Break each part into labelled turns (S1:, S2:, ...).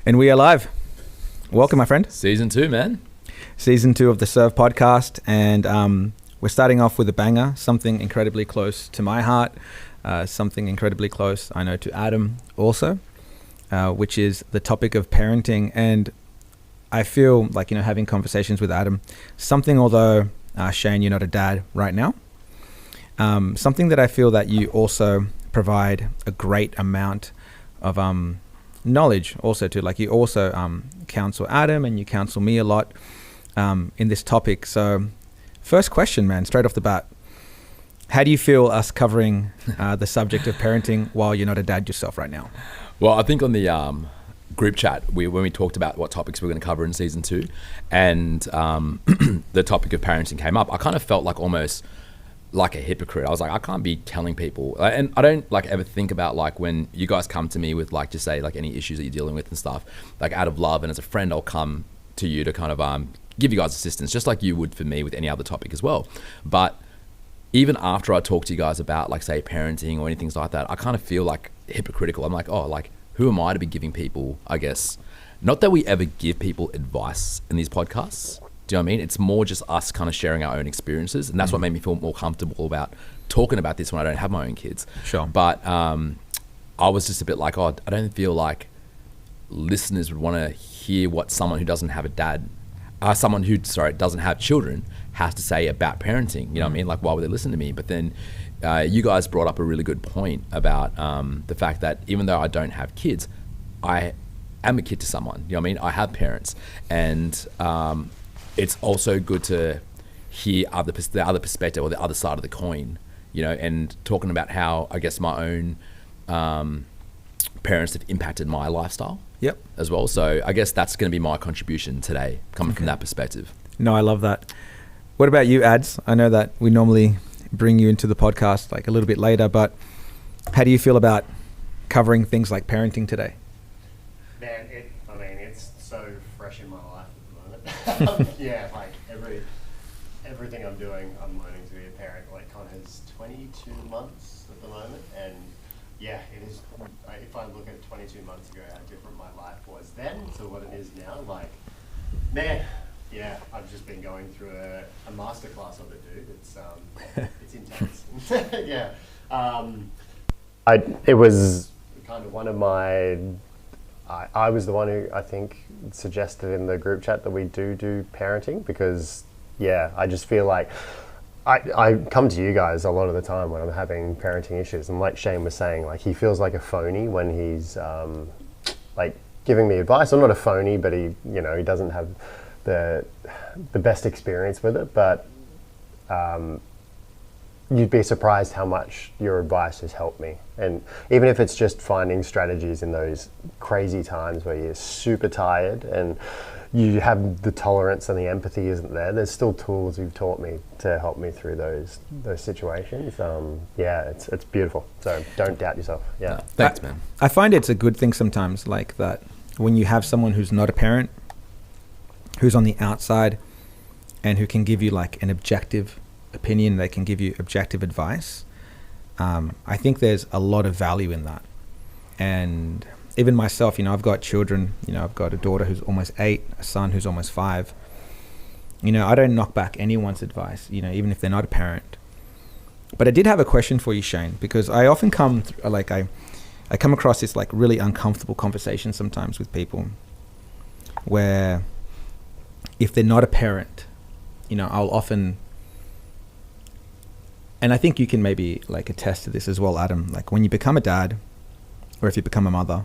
S1: And we are live. Welcome, my friend.
S2: Season 2, man.
S1: Season 2 of the Serve podcast. And we're starting off with a banger, something incredibly close to my heart, something incredibly close, I know, to Adam also, which is the topic of parenting. And I feel like, having conversations with Adam, something, although, Shane, you're not a dad right now, something that I feel that you also provide a great amount of knowledge also to, like you also counsel Adam and you counsel me a lot in this topic. So first question, man, straight off the bat, how do you feel us covering the subject of parenting while you're not a dad yourself right now?
S2: Well, I think on the group chat, when we talked about what topics we're going to cover in season 2 and the topic of parenting came up, I kind of felt like almost like a hypocrite. I was like, I can't be telling people, and I don't like ever think about like when you guys come to me with like, just say like any issues that you're dealing with and stuff, like out of love and as a friend, I'll come to you to kind of give you guys assistance, just like you would for me with any other topic as well. But even after I talk to you guys about like say parenting or anything like that, I kind of feel like hypocritical. I'm like, oh, like who am I to be giving people, I guess, not that we ever give people advice in these podcasts. Do you know what I mean? It's more just us kind of sharing our own experiences. And that's what made me feel more comfortable about talking about this when I don't have my own kids.
S1: Sure.
S2: But I was just a bit like, oh, I don't feel like listeners would want to hear what someone who doesn't have a dad, someone who, doesn't have children has to say about parenting. You know what I mean? Like, why would they listen to me? But then you guys brought up a really good point about the fact that even though I don't have kids, I am a kid to someone. You know what I mean? I have parents. And it's also good to hear the other perspective or the other side of the coin, and talking about how I guess my own parents have impacted my lifestyle as well. So I guess that's going to be my contribution today, coming from that perspective.
S1: No, I love that. What about you, Ads? I know that we normally bring you into the podcast like a little bit later, but how do you feel about covering things like parenting today?
S3: Man, it's so fresh in my life at the moment. Yeah, like everything I'm doing, I'm learning to be a parent. Like Connor's 22 months at the moment, and yeah, it is. If I look at 22 months ago, how different my life was then to what it is now, like, man, yeah, I've just been going through a masterclass of it, dude. It's intense. Yeah, it was kind of one of my. I was the one who I think suggested in the group chat that we do parenting because, yeah, I just feel like I come to you guys a lot of the time when I'm having parenting issues, and like Shane was saying, like he feels like a phony when he's like giving me advice. I'm not a phony, but he doesn't have the best experience with it, but you'd be surprised how much your advice has helped me. And even if it's just finding strategies in those crazy times where you're super tired and you have the tolerance and the empathy isn't there, there's still tools you've taught me to help me through those situations. Yeah, it's beautiful. So don't doubt yourself. Yeah.
S2: Thanks, man.
S1: I find it's a good thing sometimes like that when you have someone who's not a parent, who's on the outside and who can give you like an objective opinion, they can give you objective advice. I think there's a lot of value in that. And even myself, I've got children, I've got a daughter who's almost 8, a son who's almost 5. I don't knock back anyone's advice, even if they're not a parent. But I did have a question for you, Shane, because I often come across this like really uncomfortable conversation sometimes with people where if they're not a parent, I'll often, and I think you can maybe like attest to this as well, Adam, like when you become a dad or if you become a mother,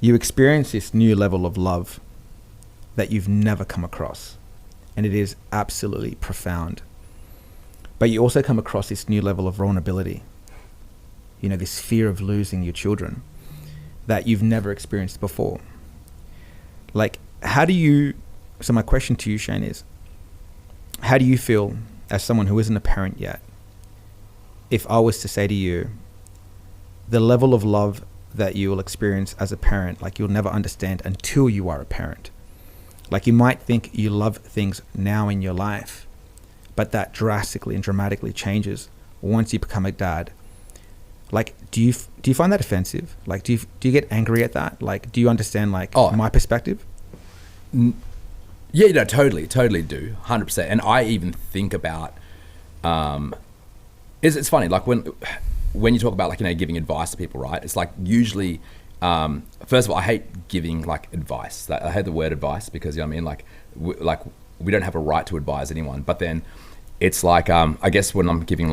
S1: you experience this new level of love that you've never come across. And it is absolutely profound. But you also come across this new level of vulnerability, this fear of losing your children that you've never experienced before. Like, so my question to you, Shane, is how do you feel as someone who isn't a parent yet, if I was to say to you, the level of love that you will experience as a parent, like you'll never understand until you are a parent. Like you might think you love things now in your life, but that drastically and dramatically changes once you become a dad. Like, do you find that offensive? Like, do you get angry at that? Like, do you understand my perspective?
S2: Yeah, no, totally do, 100%. And I even think about, it's funny, like when you talk about giving advice to people, right? It's like usually, first of all, I hate giving like advice. I hate the word advice because, you know what I mean? Like we don't have a right to advise anyone. But then it's like, I guess when I'm giving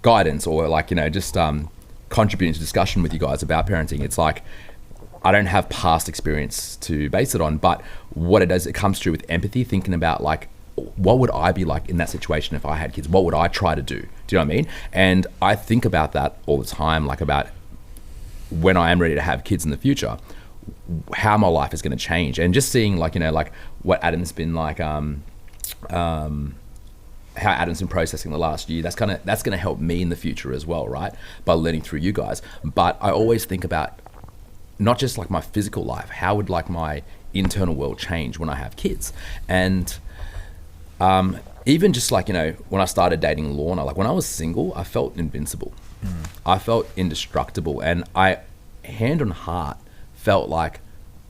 S2: guidance or just contributing to discussion with you guys about parenting, it's like I don't have past experience to base it on, but what it does, it comes through with empathy, thinking about what would I be like in that situation if I had kids? What would I try to do? Do you know what I mean? And I think about that all the time, about when I am ready to have kids in the future, how my life is going to change, and just seeing what Adam's been how Adam's been processing the last year, that's going to help me in the future as well, right? By learning through you guys. But I always think about not just my physical life, how would my internal world change when I have kids? And even just when I started dating Lorna, when I was single, I felt invincible. I felt indestructible, and I, hand on heart, felt like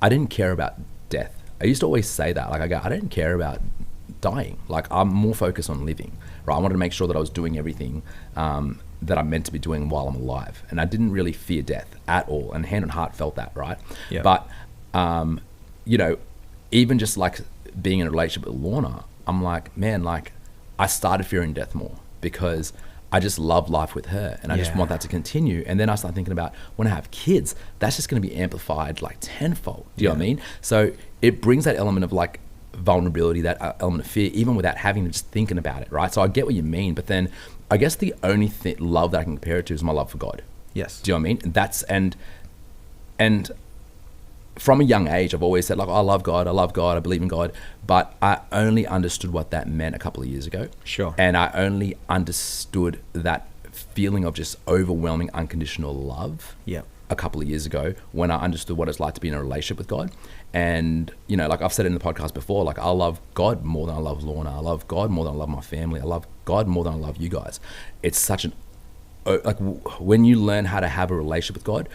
S2: I didn't care about death. I used to always say that, I didn't care about dying. I'm more focused on living, right? I wanted to make sure that I was doing everything that I'm meant to be doing while I'm alive, and I didn't really fear death at all. And hand on heart felt that, right? Yeah. But even just being in a relationship with Lorna, I'm I started fearing death more because I just love life with her, and I just want that to continue. And then I start thinking about when I have kids, that's just going to be amplified tenfold. Do you know what I mean? So it brings that element of vulnerability, that element of fear, even without having to just thinking about it, right? So I get what you mean, but then I guess the only love that I can compare it to is my love for God.
S1: Yes.
S2: Do you know what I mean? And that's and from a young age, I've always said I love God, I believe in God, but I only understood what that meant a couple of years ago.
S1: Sure.
S2: And I only understood that feeling of just overwhelming unconditional love.
S1: Yeah.
S2: A couple of years ago, when I understood what it's like to be in a relationship with God. And I've said it in the podcast before, I love God more than I love Lorna. I love God more than I love my family. I love God more than I love you guys. It's such an when you learn how to have a relationship with God,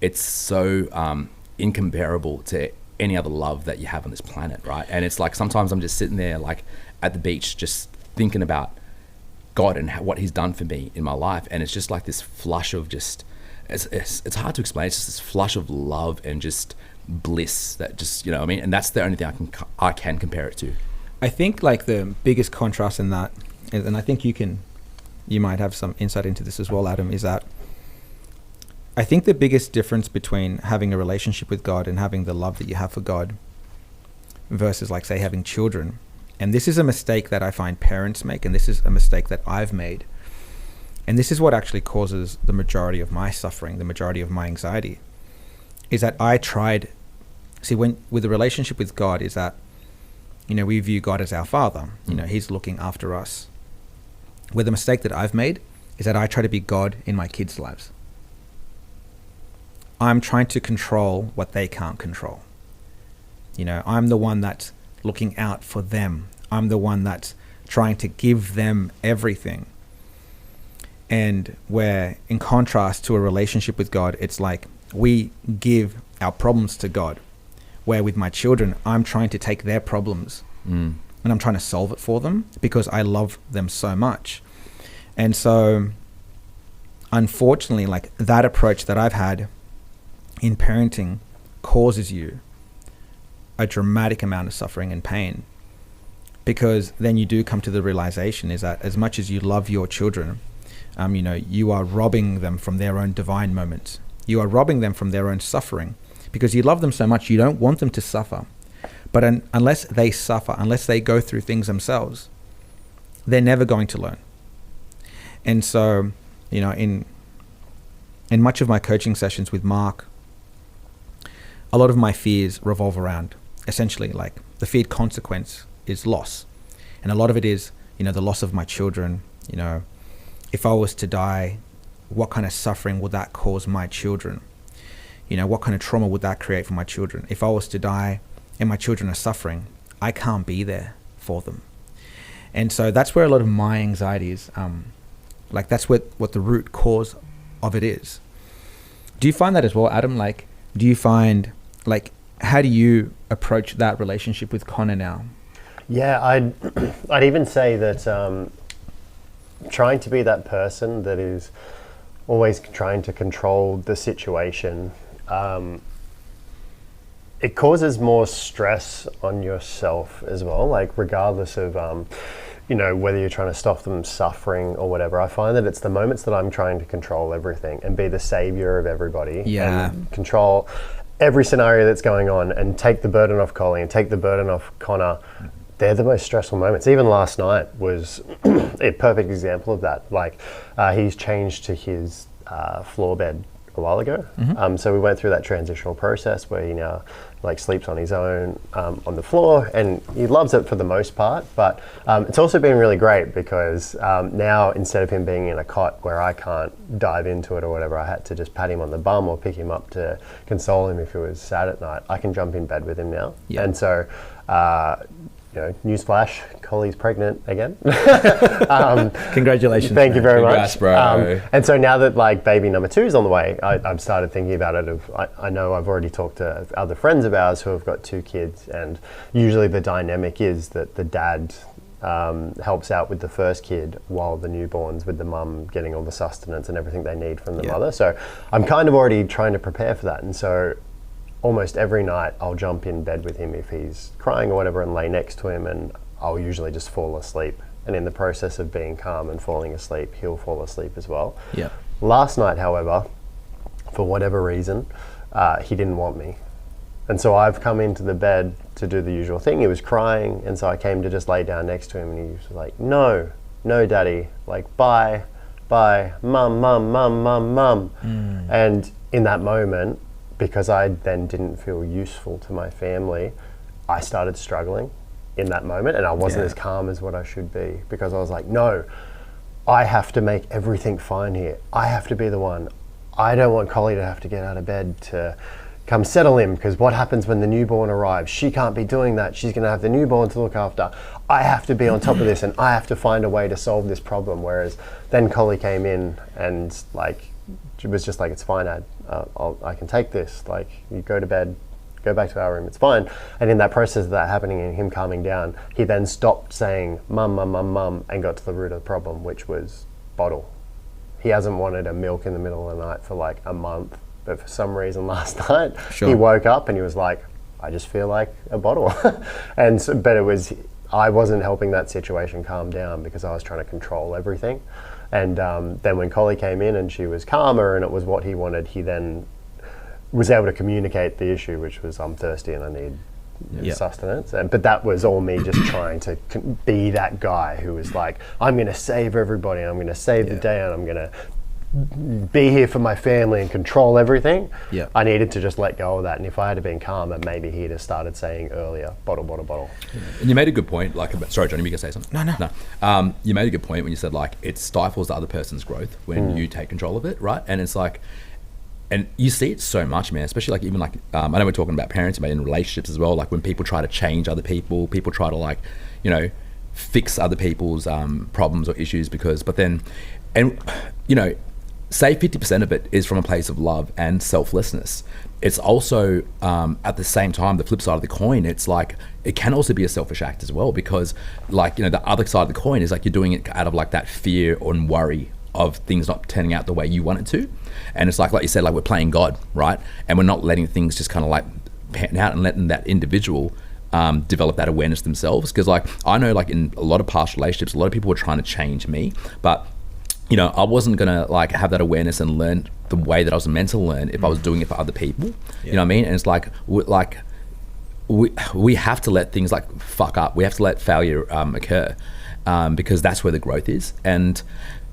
S2: it's so incomparable to any other love that you have on this planet, right? And it's sometimes I'm just sitting there at the beach just thinking about God and what he's done for me in my life, and it's just this flush of just it's hard to explain. It's just this flush of love and just bliss that just, what I mean? And that's the only thing I can compare it to.
S1: I think the biggest contrast in that, and I think you might have some insight into this as well, Adam, is that I think the biggest difference between having a relationship with God and having the love that you have for God versus say having children, and this is a mistake that I find parents make, and this is a mistake that I've made, and this is what actually causes the majority of my suffering, the majority of my anxiety, is that with a relationship with God, is that, we view God as our Father. He's looking after us. Where the mistake that I've made is that I try to be God in my kids' lives. I'm trying to control what they can't control. I'm the one that's looking out for them. I'm the one that's trying to give them everything. And where, in contrast to a relationship with God, it's we give our problems to God. Where with my children, I'm trying to take their problems and I'm trying to solve it for them because I love them so much. And so, unfortunately, that approach that I've had in parenting causes you a dramatic amount of suffering and pain, because then you do come to the realization is that as much as you love your children, you are robbing them from their own divine moments. You are robbing them from their own suffering because you love them so much. You don't want them to suffer. But unless they suffer, unless they go through things themselves, they're never going to learn. And so, in much of my coaching sessions with Mark, a lot of my fears revolve around essentially the feared consequence is loss. And a lot of it is, the loss of my children. If I was to die, what kind of suffering would that cause my children? What kind of trauma would that create for my children? If I was to die and my children are suffering, I can't be there for them. And so that's where a lot of my anxiety is. That's what the root cause of it is. Do you find that as well, Adam? Like, do you find, like, how do you approach that relationship with Connor now?
S3: Yeah, I'd even say that trying to be that person that is always trying to control the situation, it causes more stress on yourself as well, like regardless of, whether you're trying to stop them suffering or whatever. I find that it's the moments that I'm trying to control everything and be the savior of everybody.
S1: Yeah.
S3: And control every scenario that's going on and take the burden off Collie and take the burden off Connor. They're the most stressful moments. Even last night was a perfect example of that. Like, he's changed to his floor bed a while ago. So we went through that transitional process where he now sleeps on his own on the floor, and he loves it for the most part. But it's also been really great because now, instead of him being in a cot where I can't dive into it or whatever, I had to just pat him on the bum or pick him up to console him if he was sad at night. I can jump in bed with him now.
S1: Yeah.
S3: And so newsflash, Collie's pregnant again.
S1: Congratulations.
S3: Thank you very
S2: Congrats,
S3: much.
S2: bro.
S3: And so now that baby number 2 is on the way, I've started thinking about it. I know I've already talked to other friends of ours who have got 2 kids, and usually the dynamic is that the dad helps out with the first kid while the newborn's with the mum getting all the sustenance and everything they need from the mother. So I'm kind of already trying to prepare for that. And so almost every night I'll jump in bed with him if he's crying or whatever and lay next to him, and I'll usually just fall asleep. And in the process of being calm and falling asleep, he'll fall asleep as well.
S1: Yeah.
S3: Last night, however, for whatever reason, he didn't want me. And so I've come into the bed to do the usual thing. He was crying, and so I came to just lay down next to him, and he was like, no, daddy, bye, mum. And in that moment, because I then didn't feel useful to my family, I started struggling in that moment, and I wasn't as calm as what I should be, because I was like, no, I have to make everything fine here. I have to be the one. I don't want Collie to have to get out of bed to come settle him, because what happens when the newborn arrives? She can't be doing that. She's going to have the newborn to look after. I have to be on top of this, and I have to find a way to solve this problem. Whereas then Collie came in and she was just like, it's fine, Ad. I can take this. You go to bed, go back to our room, it's fine. And in that process of that happening and him calming down, he then stopped saying mum, and got to the root of the problem, which was bottle. He hasn't wanted a milk in the middle of the night for a month, but for some reason last night, he woke up and he was like, I just feel like a bottle. But I wasn't helping that situation calm down because I was trying to control everything. And then when Collie came in and she was calmer and it was what he wanted, he then was able to communicate the issue, which was, I'm thirsty and I need sustenance. But that was all me just trying to be that guy who was like, I'm going to save everybody, I'm going to save the day, and I'm going to be here for my family and control everything.
S1: Yeah.
S3: I needed to just let go of that. And if I had been calmer, maybe he'd have started saying earlier, bottle.
S2: And you made a good point. Sorry, Johnny, you can say something. No. You made a good point when you said it stifles the other person's growth when you take control of it, right? And it's and you see it so much, man, especially even I know we're talking about parenting, but in relationships as well, when people try to change other people try to fix other people's problems or issues say 50% of it is from a place of love and selflessness. It's also, at the same time, the flip side of the coin, it's it can also be a selfish act as well, because the other side of the coin is you're doing it out of that fear and worry of things not turning out the way you want it to. And it's like you said, we're playing God, right? And we're not letting things just kind of pan out and letting that individual develop that awareness themselves. Because I know in a lot of past relationships, a lot of people were trying to change me, but I wasn't gonna have that awareness and learn the way that I was meant to learn if I was doing it for other people. You know what I mean? And it's we have to let things fuck up. We have to let failure occur, because that's where the growth is. And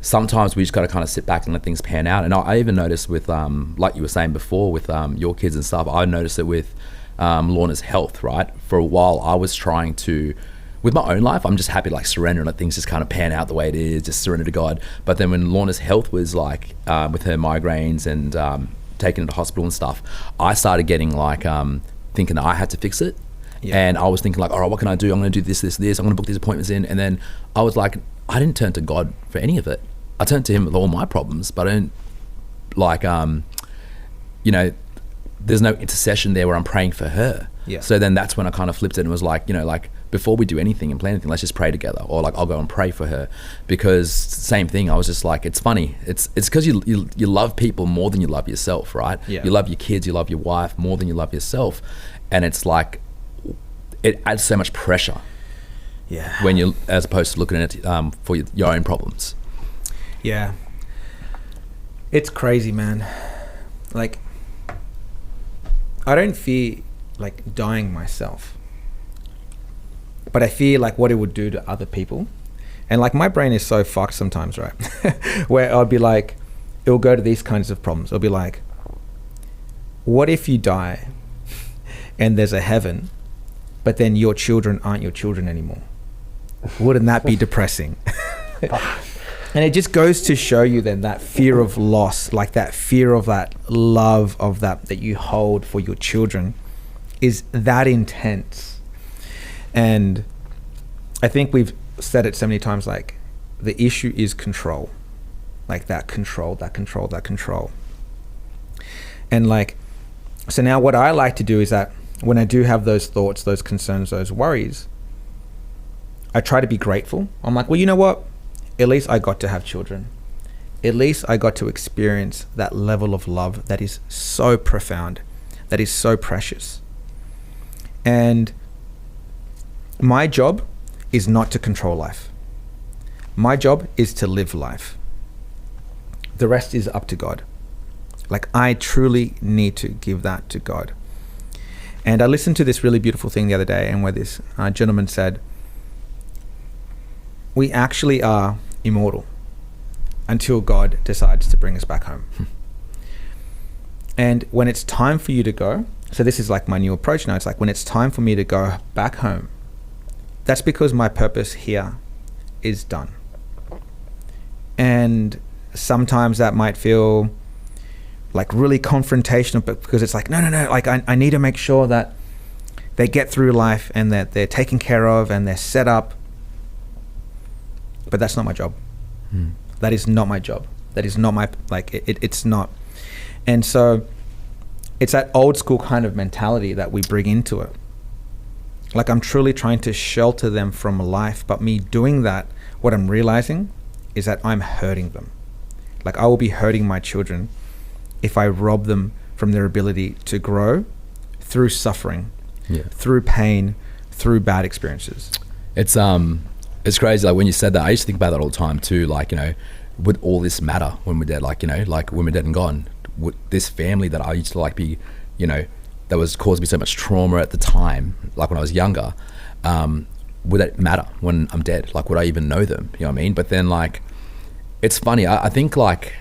S2: sometimes we just got to kind of sit back and let things pan out. And I even noticed with like you were saying before with your kids and stuff, I noticed it with Lorna's health, right? For a while I was trying to, with my own life, I'm just happy to surrender and let things just kind of pan out the way it is, just surrender to God. But then when Lorna's health was with her migraines and taken her to hospital and stuff, I started getting thinking I had to fix it. Yeah. And I was thinking all right, what can I do? I'm going to do this. I'm going to book these appointments in. And then I was I didn't turn to God for any of it. I turned to him with all my problems, but I didn't like, you know, there's no intercession there where I'm praying for her.
S1: Yeah.
S2: So then that's when I kind of flipped it and was like, you know, like before we do anything and plan anything, let's just pray together, or like I'll go and pray for her, because same thing. I was just like, it's funny. It's because you love people more than you love yourself, right?
S1: Yeah.
S2: You love your kids, you love your wife more than you love yourself, and it's like it adds so much pressure.
S1: Yeah.
S2: When you, as opposed to looking at it for your own problems.
S1: Yeah. It's crazy, man. Like, I don't fear like dying myself, but I fear like what it would do to other people. And like my brain is so fucked sometimes, right? Where I'll be like, it'll go to these kinds of problems. It'll be like, what if you die and there's a heaven, but then your children aren't your children anymore? Wouldn't that be depressing? And it just goes to show you then that fear of loss, like that fear of that love of that you hold for your children is that intense. And I think we've said it so many times, like the issue is control, like that control. And like, so now what I like to do is that when I do have those thoughts, those concerns, those worries, I try to be grateful. I'm like, well, you know what? At least I got to have children. At least I got to experience that level of love that is so profound, that is so precious. And my job is not to control life. My job is to live life. The rest is up to God. Like, I truly need to give that to God. And I listened to this really beautiful thing the other day, and where this gentleman said, we actually are immortal until God decides to bring us back home. And when it's time for you to go, so this is like my new approach now, it's like when it's time for me to go back home, that's because my purpose here is done. And sometimes that might feel like really confrontational, but because it's like, no, like I need to make sure that they get through life and that they're taken care of and they're set up. But that's not my job. That is not my job. That is not my, like, it's not. And so it's that old school kind of mentality that we bring into it. Like, I'm truly trying to shelter them from life, but me doing that, what I'm realizing is that I'm hurting them. Like, I will be hurting my children if I rob them from their ability to grow through suffering, through pain, through bad experiences.
S2: It's crazy. Like when you said that, I used to think about that all the time too. Like, you know, would all this matter when we're dead? Like, you know, like when we're dead and gone, would this family that I used to like be, you know, that was causing me so much trauma at the time, like when I was younger, would that matter when I'm dead? Like, would I even know them? You know what I mean? But then, like, it's funny. I think like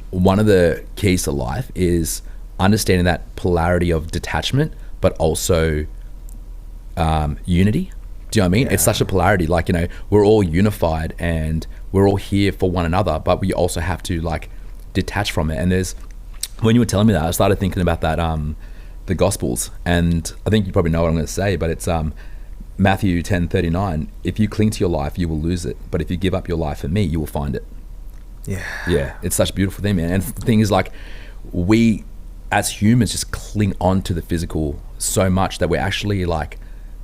S2: one of the keys to life is understanding that polarity of detachment, but also unity. Do you know what I mean? Yeah. It's such a polarity. Like, you know, we're all unified and we're all here for one another, but we also have to like detach from it. And there's, when you were telling me that, I started thinking about that, the Gospels, and I think you probably know what I'm going to say, but it's Matthew 10:39. If you cling to your life, you will lose it. But if you give up your life for me, you will find it. Yeah. It's such a beautiful thing, man. And the thing is, like, we as humans just cling on to the physical so much that we're actually like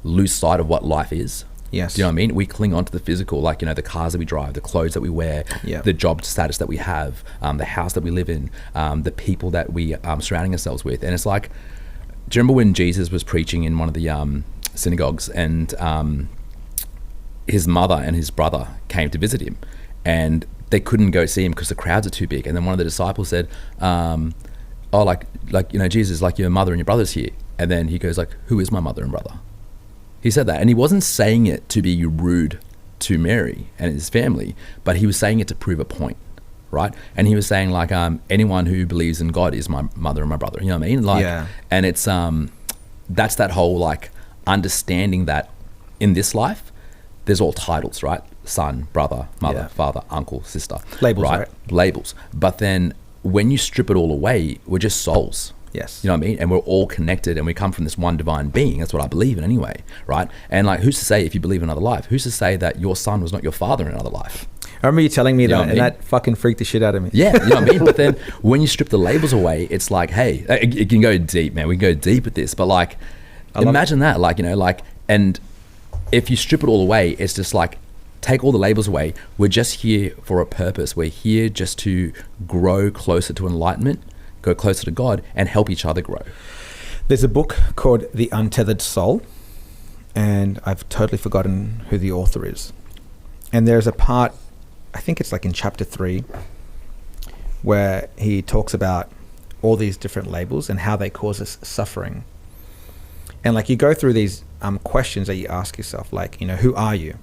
S2: lose sight of what life is.
S1: Yes.
S2: Do you know what I mean? We cling on to the physical, like, you know, the cars that we drive, the clothes that we wear, the job status that we have, the house that we live in, the people that we surrounding ourselves with. And it's like, do you remember when Jesus was preaching in one of the synagogues, and his mother and his brother came to visit him, and they couldn't go see him because the crowds are too big. And then one of the disciples said, oh, like, you know, Jesus, like, your mother and your brother's here. And then he goes like, who is my mother and brother? He said that, and he wasn't saying it to be rude to Mary and his family, but he was saying it to prove a point, right? And he was saying like, anyone who believes in God is my mother and my brother. You know what I mean? Like, and it's that's that whole like understanding that in this life, there's all titles, right? Son, brother, mother, father, uncle, sister.
S1: Labels, right?
S2: Labels. But then when you strip it all away, we're just souls.
S1: Yes.
S2: You know what I mean? And we're all connected, and we come from this one divine being. That's what I believe in anyway, right? And like, who's to say, if you believe in another life, who's to say that your son was not your father in another life?
S1: I remember you telling me
S2: You know
S1: that,
S2: what I
S1: and
S2: mean?
S1: that fucking freaked the shit out of me.
S2: Yeah, you know what I mean? But then when you strip the labels away, it's like, hey, it can go deep, man. We can go deep with this. But like, imagine that, like, you know, like, and if you strip it all away, it's just like, take all the labels away. We're just here for a purpose. We're here just to grow closer to enlightenment, go closer to God, and help each other grow.
S1: There's a book called The Untethered Soul, and I've totally forgotten who the author is. And there's a part, I think it's like in chapter 3, where he talks about all these different labels and how they cause us suffering. And like you go through these questions that you ask yourself, like, you know, who are you?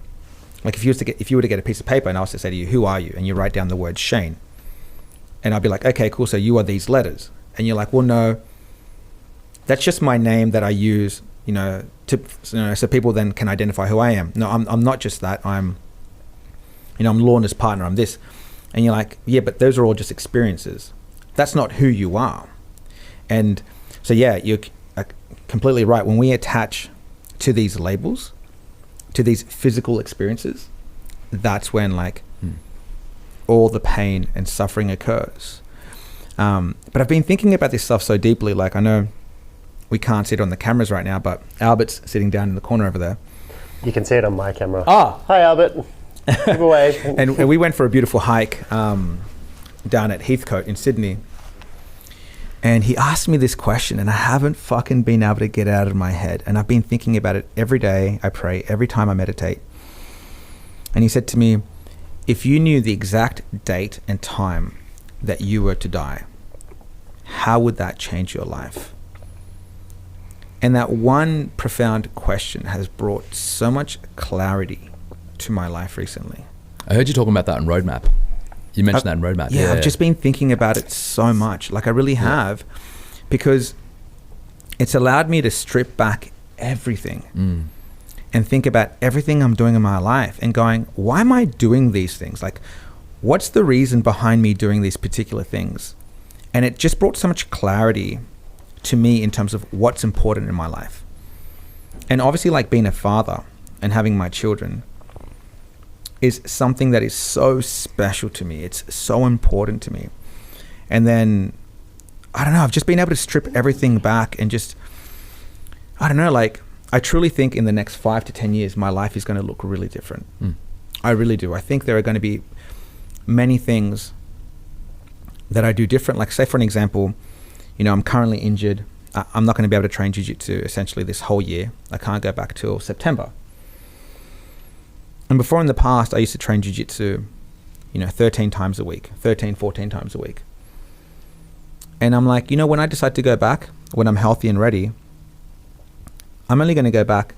S1: Like if you were to get a piece of paper and I was to say to you, who are you? And you write down the word Shane. And I'd be like, okay, cool. So you are these letters. And you're like, well, no, that's just my name that I use, you know, so people then can identify who I am. No, I'm not just that. I'm Lorna's partner. I'm this. And you're like, yeah, but those are all just experiences. That's not who you are. And so, yeah, you're completely right. When we attach to these labels, to these physical experiences, that's when like all the pain and suffering occurs. But I've been thinking about this stuff so deeply. Like, I know we can't see it on the cameras right now, but Albert's sitting down in the corner over there.
S3: You can see it on my camera.
S1: Ah,
S3: Hi, Albert. Give a wave.
S1: and we went for a beautiful hike down at Heathcote in Sydney. And he asked me this question, and I haven't fucking been able to get it out of my head. And I've been thinking about it every day. I pray every time I meditate. And he said to me, if you knew the exact date and time that you were to die, how would that change your life? And that one profound question has brought so much clarity to my life recently.
S2: I heard you talking about that in Roadmap. You mentioned that in Roadmap.
S1: Yeah, I've just been thinking about it so much. Like I really have, because it's allowed me to strip back everything and think about everything I'm doing in my life and going, why am I doing these things? Like, what's the reason behind me doing these particular things? And it just brought so much clarity to me in terms of what's important in my life. And obviously, like being a father and having my children is something that is so special to me. It's so important to me. And then, I don't know, I've just been able to strip everything back and just, I don't know, like, I truly think in the next 5 to 10 years, my life is going to look really different. I really do. I think there are going to be many things that I do different. Like, say for an example, you know, I'm currently injured. I'm not going to be able to train jiu-jitsu essentially this whole year. I can't go back till September. And before in the past, I used to train jiu-jitsu, you know, 13 times a week, 13, 14 times a week. And I'm like, you know, when I decide to go back, when I'm healthy and ready, I'm only going to go back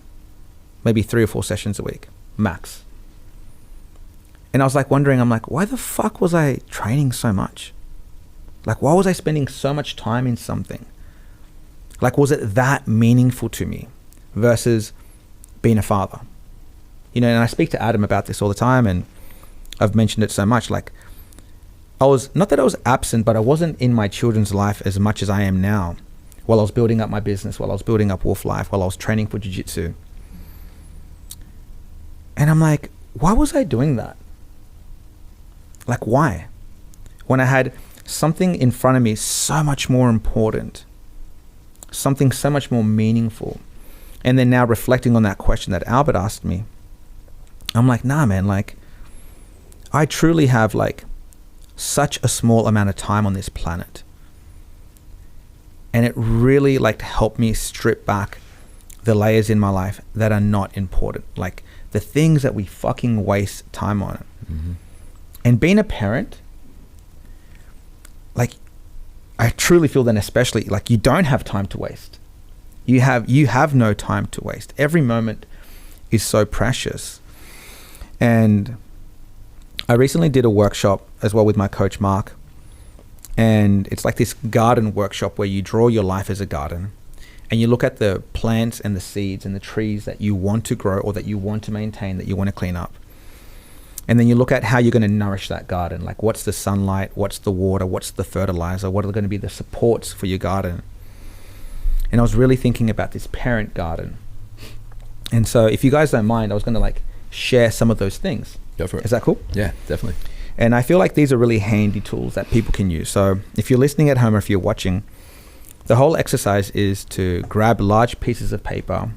S1: maybe 3 or 4 sessions a week, max. And I was like wondering, I'm like, why the fuck was I training so much? Like, why was I spending so much time in something? Like, was it that meaningful to me versus being a father? You know, and I speak to Adam about this all the time, and I've mentioned it so much. Like, I was, not that I was absent, but I wasn't in my children's life as much as I am now, while I was building up my business, while I was building up Wolf Life, while I was training for jiu-jitsu. And I'm like, why was I doing that? Like, why? When I had something in front of me so much more important, something so much more meaningful. And then now reflecting on that question that Albert asked me, I'm like, nah, man, like, I truly have like such a small amount of time on this planet. And it really like helped me strip back the layers in my life that are not important. Like the things that we fucking waste time on. And being a parent, like, I truly feel then, especially like, you don't have time to waste. You have no time to waste. Every moment is so precious. And I recently did a workshop as well with my coach Mark, and it's like this garden workshop where you draw your life as a garden, and you look at the plants and the seeds and the trees that you want to grow or that you want to maintain, that you want to clean up. And then you look at how you're going to nourish that garden. Like, what's the sunlight? What's the water? What's the fertilizer? What are going to be the supports for your garden? And I was really thinking about this parent garden. And so if you guys don't mind, I was going to like share some of those things.
S2: Go for it.
S1: Is that cool?
S2: Yeah, definitely.
S1: And I feel like these are really handy tools that people can use. So if you're listening at home or if you're watching, the whole exercise is to grab large pieces of paper,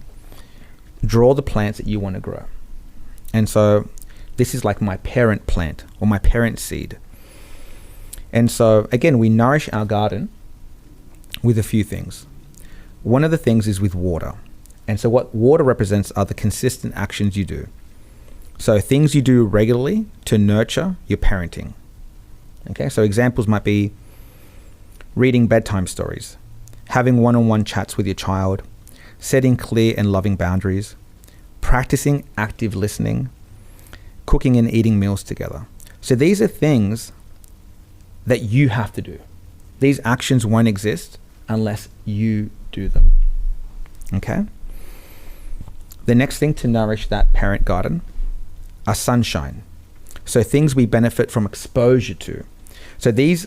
S1: draw the plants that you want to grow. And so this is like my parent plant or my parent seed. And so again, we nourish our garden with a few things. One of the things is with water. And so what water represents are the consistent actions you do. So things you do regularly to nurture your parenting. Okay, so examples might be reading bedtime stories, having one-on-one chats with your child, setting clear and loving boundaries, practicing active listening, cooking and eating meals together. So these are things that you have to do. These actions won't exist unless you do them. Okay? The next thing to nourish that parent garden are sunshine. So things we benefit from exposure to. So these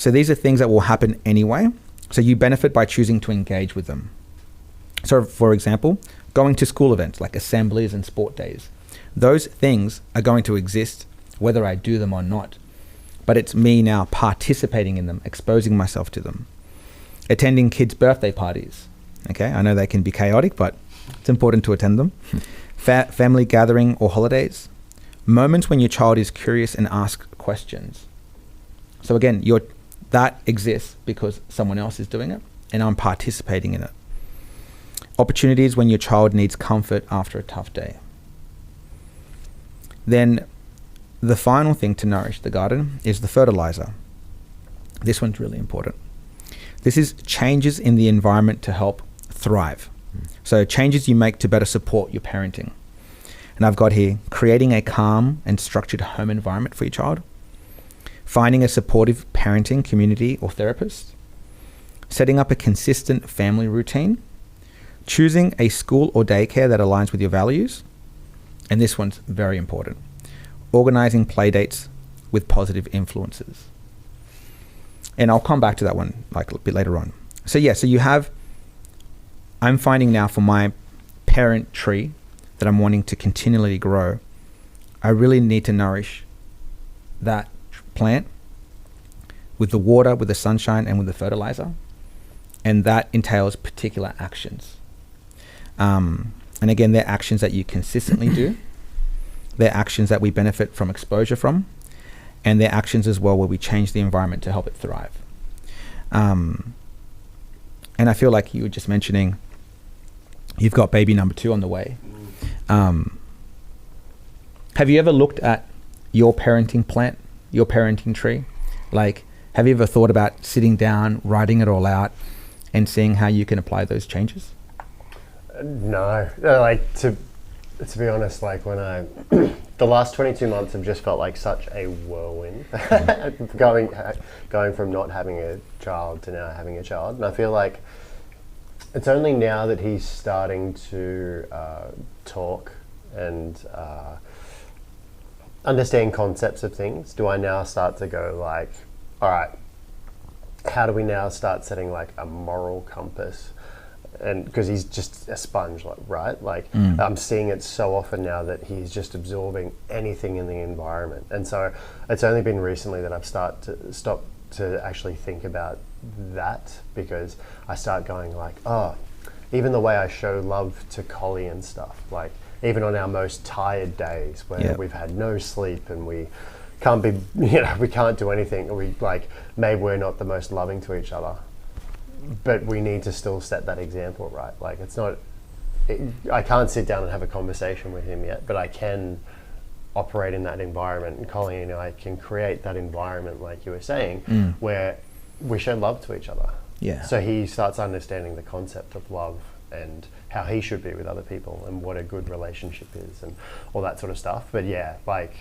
S1: are things that will happen anyway. So you benefit by choosing to engage with them. So for example, going to school events like assemblies and sport days. Those things are going to exist whether I do them or not. But it's me now participating in them, exposing myself to them. Attending kids' birthday parties. Okay, I know they can be chaotic, but it's important to attend them. Family gathering or holidays. Moments when your child is curious and asks questions. So again, that exists because someone else is doing it and I'm participating in it. Opportunities when your child needs comfort after a tough day. Then the final thing to nourish the garden is the fertilizer. This one's really important. This is changes in the environment to help thrive. So changes you make to better support your parenting. And I've got here, creating a calm and structured home environment for your child, finding a supportive parenting community or therapist, setting up a consistent family routine, choosing a school or daycare that aligns with your values, and this one's very important, organizing play dates with positive influences. And I'll come back to that one like a bit later on. So I'm finding now for my parent tree that I'm wanting to continually grow, I really need to nourish that plant with the water, with the sunshine, and with the fertilizer. And that entails particular actions. And again, they're actions that you consistently do. They're actions that we benefit from exposure from. And they're actions as well where we change the environment to help it thrive. And I feel like you were just mentioning, you've got baby number 2 on the way. Have you ever looked at your parenting plant, your parenting tree? Like, have you ever thought about sitting down, writing it all out, and seeing how you can apply those changes?
S3: No, like to be honest, like when the last 22 months have just felt like such a whirlwind, going from not having a child to now having a child, and I feel like it's only now that he's starting to talk and understand concepts of things. Do I now start to go like, all right, how do we now start setting like a moral compass? And because he's just a sponge, like, right? Like I'm seeing it so often now that he's just absorbing anything in the environment. And so it's only been recently that I've stopped to actually think about that, because I start going like, oh, even the way I show love to Collie and stuff, like even on our most tired days where we've had no sleep and we can't be, we can't do anything, or we like, maybe we're not the most loving to each other, but we need to still set that example, right? Like I can't sit down and have a conversation with him yet, but I can operate in that environment, and Colleen and I can create that environment, like you were saying, where we show love to each other.
S1: Yeah.
S3: So he starts understanding the concept of love and how he should be with other people and what a good relationship is and all that sort of stuff. But yeah, like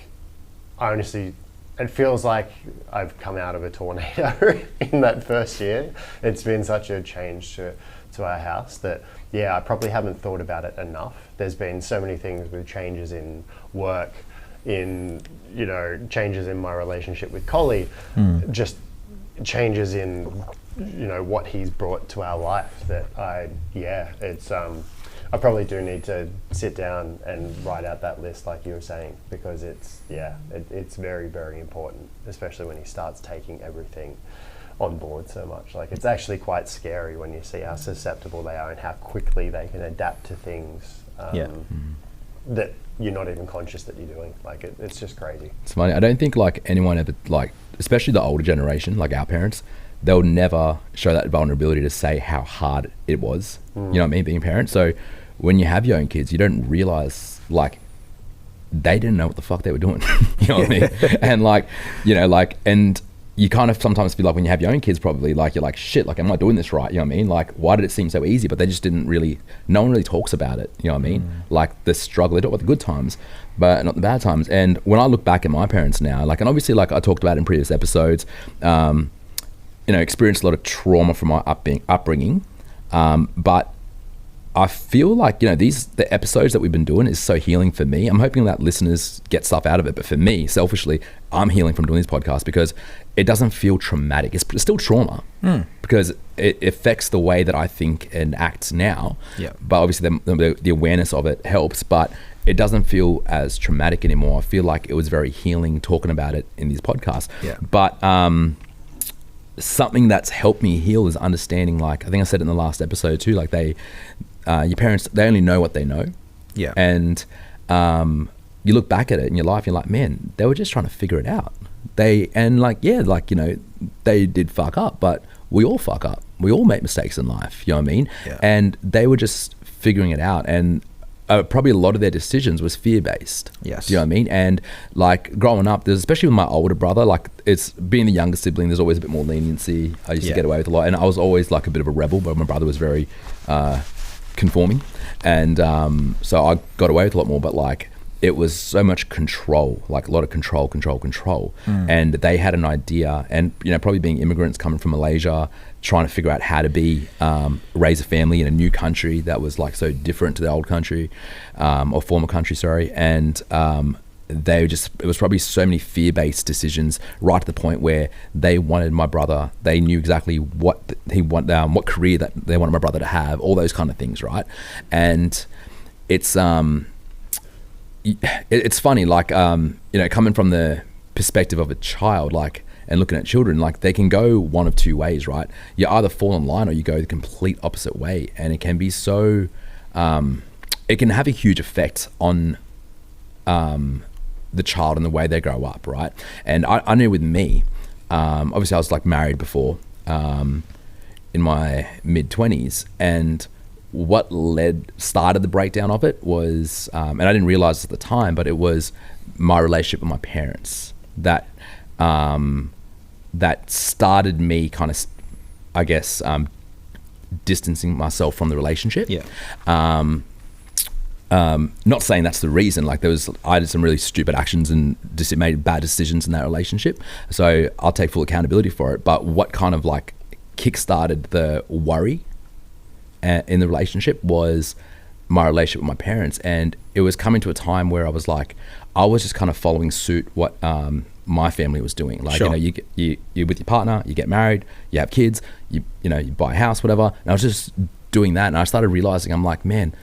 S3: I honestly, it feels like I've come out of a tornado in that first year. It's been such a change to our house that, I probably haven't thought about it enough. There's been so many things with changes in work, in, changes in my relationship with Collie, just changes in, what he's brought to our life that it's, I probably do need to sit down and write out that list like you were saying, because it's very, very important, especially when he starts taking everything on board so much. Like, it's actually quite scary when you see how susceptible they are and how quickly they can adapt to things that you're not even conscious that you're doing. Like, it's just crazy.
S2: It's funny. I don't think like anyone ever, like, especially the older generation, like our parents, they'll never show that vulnerability to say how hard it was. You know what I mean? Being a parent. So when you have your own kids, you don't realize, like, they didn't know what the fuck they were doing. You know what I mean? And like, you know, like, and you kind of sometimes feel like when you have your own kids, probably like, you're like, shit, like, am I doing this right? You know what I mean? Like, why did it seem so easy? But they just didn't really, no one really talks about it. You know what I mean? Like the struggle, they talk about the good times, but not the bad times. And when I look back at my parents now, like, and obviously like I talked about in previous episodes, you know, experienced a lot of trauma from my upbringing. But I feel like, you know, the episodes that we've been doing is so healing for me. I'm hoping that listeners get stuff out of it. But for me, selfishly, I'm healing from doing these podcasts because it doesn't feel traumatic. It's still trauma because it affects the way that I think and act now. Yeah. But obviously the awareness of it helps, but it doesn't feel as traumatic anymore. I feel like it was very healing talking about it in these podcasts. Yeah. But something that's helped me heal is understanding, like, I think I said in the last episode too, like your parents, they only know what they know. Yeah. And you look back at it in your life, you're like, man, they were just trying to figure it out. You know, they did fuck up, but we all fuck up. We all make mistakes in life, you know what I mean? Yeah. And they were just figuring it out. And probably a lot of their decisions was fear-based. Yes. Do you know what I mean? And like growing up, there's, especially with my older brother, like, it's being the younger sibling, there's always a bit more leniency. I used to get away with a lot. And I was always like a bit of a rebel, but my brother was very conforming. And so I got away with a lot more, but like, it was so much control, like a lot of control. And they had an idea, and, you know, probably being immigrants coming from Malaysia, trying to figure out how to raise a family in a new country that was like so different to the old country, or former country, sorry. And it was probably so many fear-based decisions, right to the point where they wanted my brother, they knew exactly what he wanted, what career that they wanted my brother to have, all those kind of things, right? And it's funny, like, you know, coming from the perspective of a child, like, and looking at children, like, they can go one of two ways, right? You either fall in line or you go the complete opposite way. And it can be so, it can have a huge effect on the child and the way they grow up, right? And I knew with me, obviously I was like married before, in my mid-20s, and what started the breakdown of it was, and I didn't realize at the time, but it was my relationship with my parents that started me kind of, I guess, distancing myself from the relationship. Yeah. Not saying that's the reason. Like, I did some really stupid actions and just made bad decisions in that relationship. So I'll take full accountability for it. But what kind of like kickstarted the worry in the relationship was my relationship with my parents. And it was coming to a time where I was like, I was just kind of following suit what my family was doing. Like, sure. You know, you're with your partner, you get married, you have kids, you buy a house, whatever. And I was just doing that. And I started realizing, I'm like, man,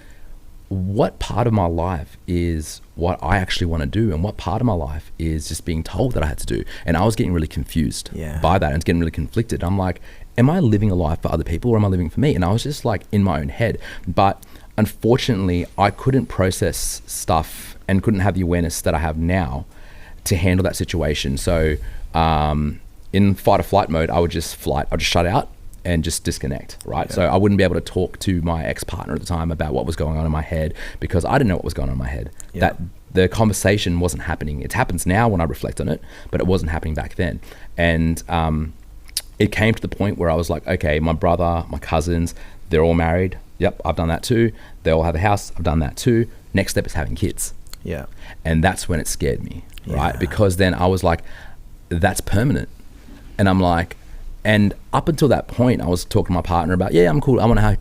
S2: what part of my life is what I actually want to do, and what part of my life is just being told that I had to do? And I was getting really confused by that, and getting really conflicted. I'm like, am I living a life for other people, or am I living for me? And I was just like in my own head. But unfortunately, I couldn't process stuff and couldn't have the awareness that I have now to handle that situation. So in fight or flight mode, I would just shut out and just disconnect, right? Yeah. So I wouldn't be able to talk to my ex-partner at the time about what was going on in my head, because I didn't know what was going on in my head. Yeah. That the conversation wasn't happening. It happens now when I reflect on it, but it wasn't happening back then. And it came to the point where I was like, okay, my brother, my cousins, they're all married. Yep, I've done that too. They all have a house. I've done that too. Next step is having kids. Yeah. And that's when it scared me, right? Because then I was like, that's permanent. And I'm like, and up until that point, I was talking to my partner about, yeah, I'm cool. I want to have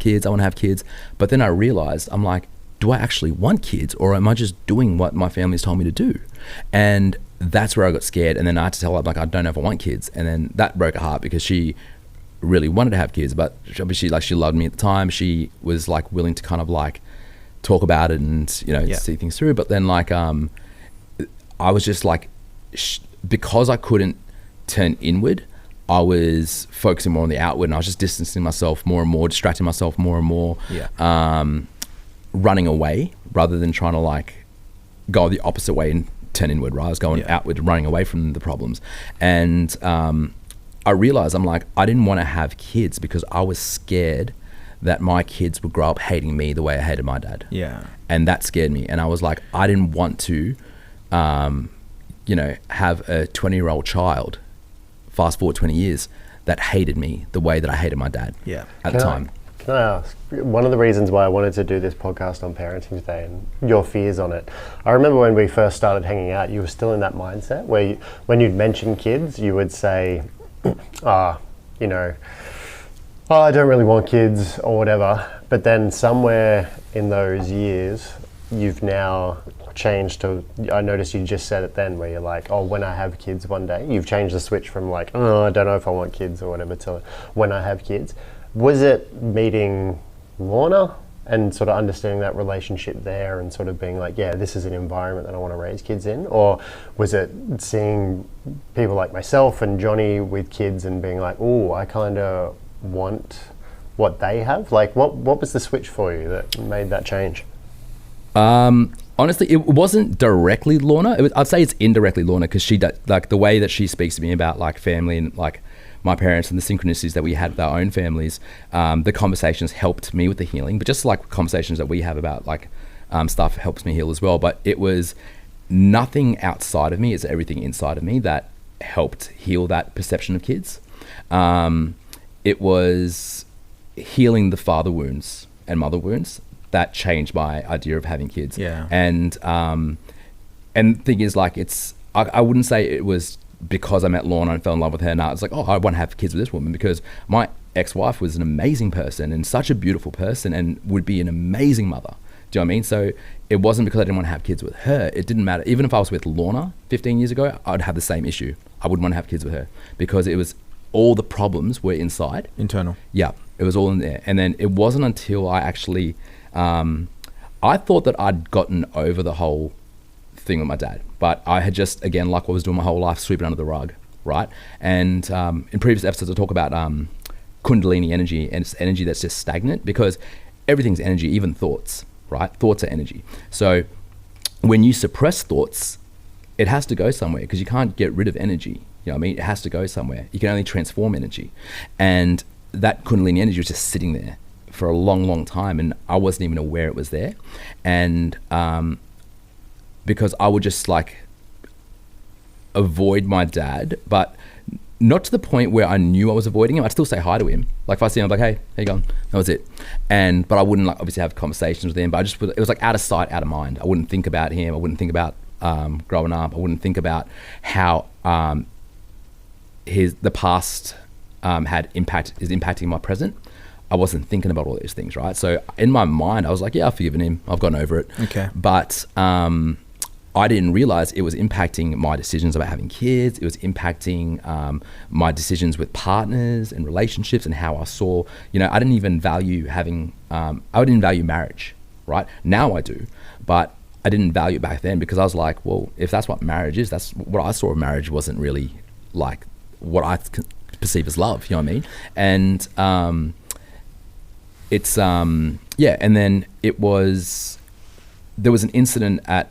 S2: kids. But then I realized, I'm like, do I actually want kids, or am I just doing what my family's told me to do? And that's where I got scared. And then I had to tell her, like, I don't know if I want kids. And then that broke her heart, because she really wanted to have kids, but obviously, like, she loved me at the time. She was like willing to kind of like talk about it and, you know, see things through. But then like, I was just like, because I couldn't turn inward, I was focusing more on the outward, and I was just distancing myself more and more, distracting myself more and more, running away rather than trying to like go the opposite way and turn inward, right? I was going outward, running away from the problems. And I realized I'm like, I didn't want to have kids because I was scared that my kids would grow up hating me the way I hated my dad.
S1: Yeah.
S2: And that scared me. And I was like, I didn't want to, you know, have a 20-year-old child, fast forward 20 years, that hated me the way that I hated my dad at the time.
S3: Can I ask, one of the reasons why I wanted to do this podcast on parenting today and your fears on it, I remember when we first started hanging out, you were still in that mindset where when you'd mention kids, you would say, you know, I don't really want kids or whatever. But then somewhere in those years, you've now changed to, I noticed you just said it then, where you're like, when I have kids one day, you've changed the switch from like, I don't know if I want kids or whatever, to when I have kids. Was it meeting Lorna and sort of understanding that relationship there and sort of being like, this is an environment that I want to raise kids in? Or was it seeing people like myself and Johnny with kids and being like, I kind of want what they have? Like, what was the switch for you that made that change?
S2: Honestly, it wasn't directly Lorna. I'd say it's indirectly Lorna, because she, like the way that she speaks to me about like family and like my parents and the synchronicities that we had with our own families, the conversations helped me with the healing. But just like conversations that we have about like stuff helps me heal as well. But it was nothing outside of me, it's everything inside of me that helped heal that perception of kids. It was healing the father wounds and mother wounds that changed my idea of having kids.
S1: Yeah.
S2: And the thing is, like, I wouldn't say it was because I met Lorna and fell in love with her. Now it's like, I want to have kids with this woman, because my ex-wife was an amazing person and such a beautiful person and would be an amazing mother. Do you know what I mean? So it wasn't because I didn't want to have kids with her. It didn't matter. Even if I was with Lorna 15 years ago, I'd have the same issue. I wouldn't want to have kids with her, because it was all the problems were inside.
S1: Internal.
S2: Yeah, it was all in there. And then it wasn't until I actually, I thought that I'd gotten over the whole thing with my dad, but I had just, again, like I was doing my whole life, sweeping under the rug, right? And in previous episodes, I talk about Kundalini energy, and it's energy that's just stagnant, because everything's energy, even thoughts, right? Thoughts are energy. So when you suppress thoughts, it has to go somewhere, because you can't get rid of energy. You know what I mean? It has to go somewhere. You can only transform energy. And that Kundalini energy was just sitting there for a long, long time, and I wasn't even aware it was there. And because I would just like avoid my dad, but not to the point where I knew I was avoiding him. I'd still say hi to him. Like if I see him, I'm like, hey, how you going? That was it. But I wouldn't like obviously have conversations with him, but it was like out of sight, out of mind. I wouldn't think about him. I wouldn't think about growing up. I wouldn't think about how the past is impacting my present. I wasn't thinking about all these things, right? So in my mind, I was like, yeah, I've forgiven him. I've gotten over it.
S1: Okay.
S2: But I didn't realize it was impacting my decisions about having kids. It was impacting my decisions with partners and relationships, and how I saw, I didn't even value I didn't value marriage, right? Now I do, but I didn't value it back then, because I was like, well, if that's what marriage is, that's what I saw of marriage wasn't really like what I perceive as love, you know what I mean? And it's, and then there was an incident at,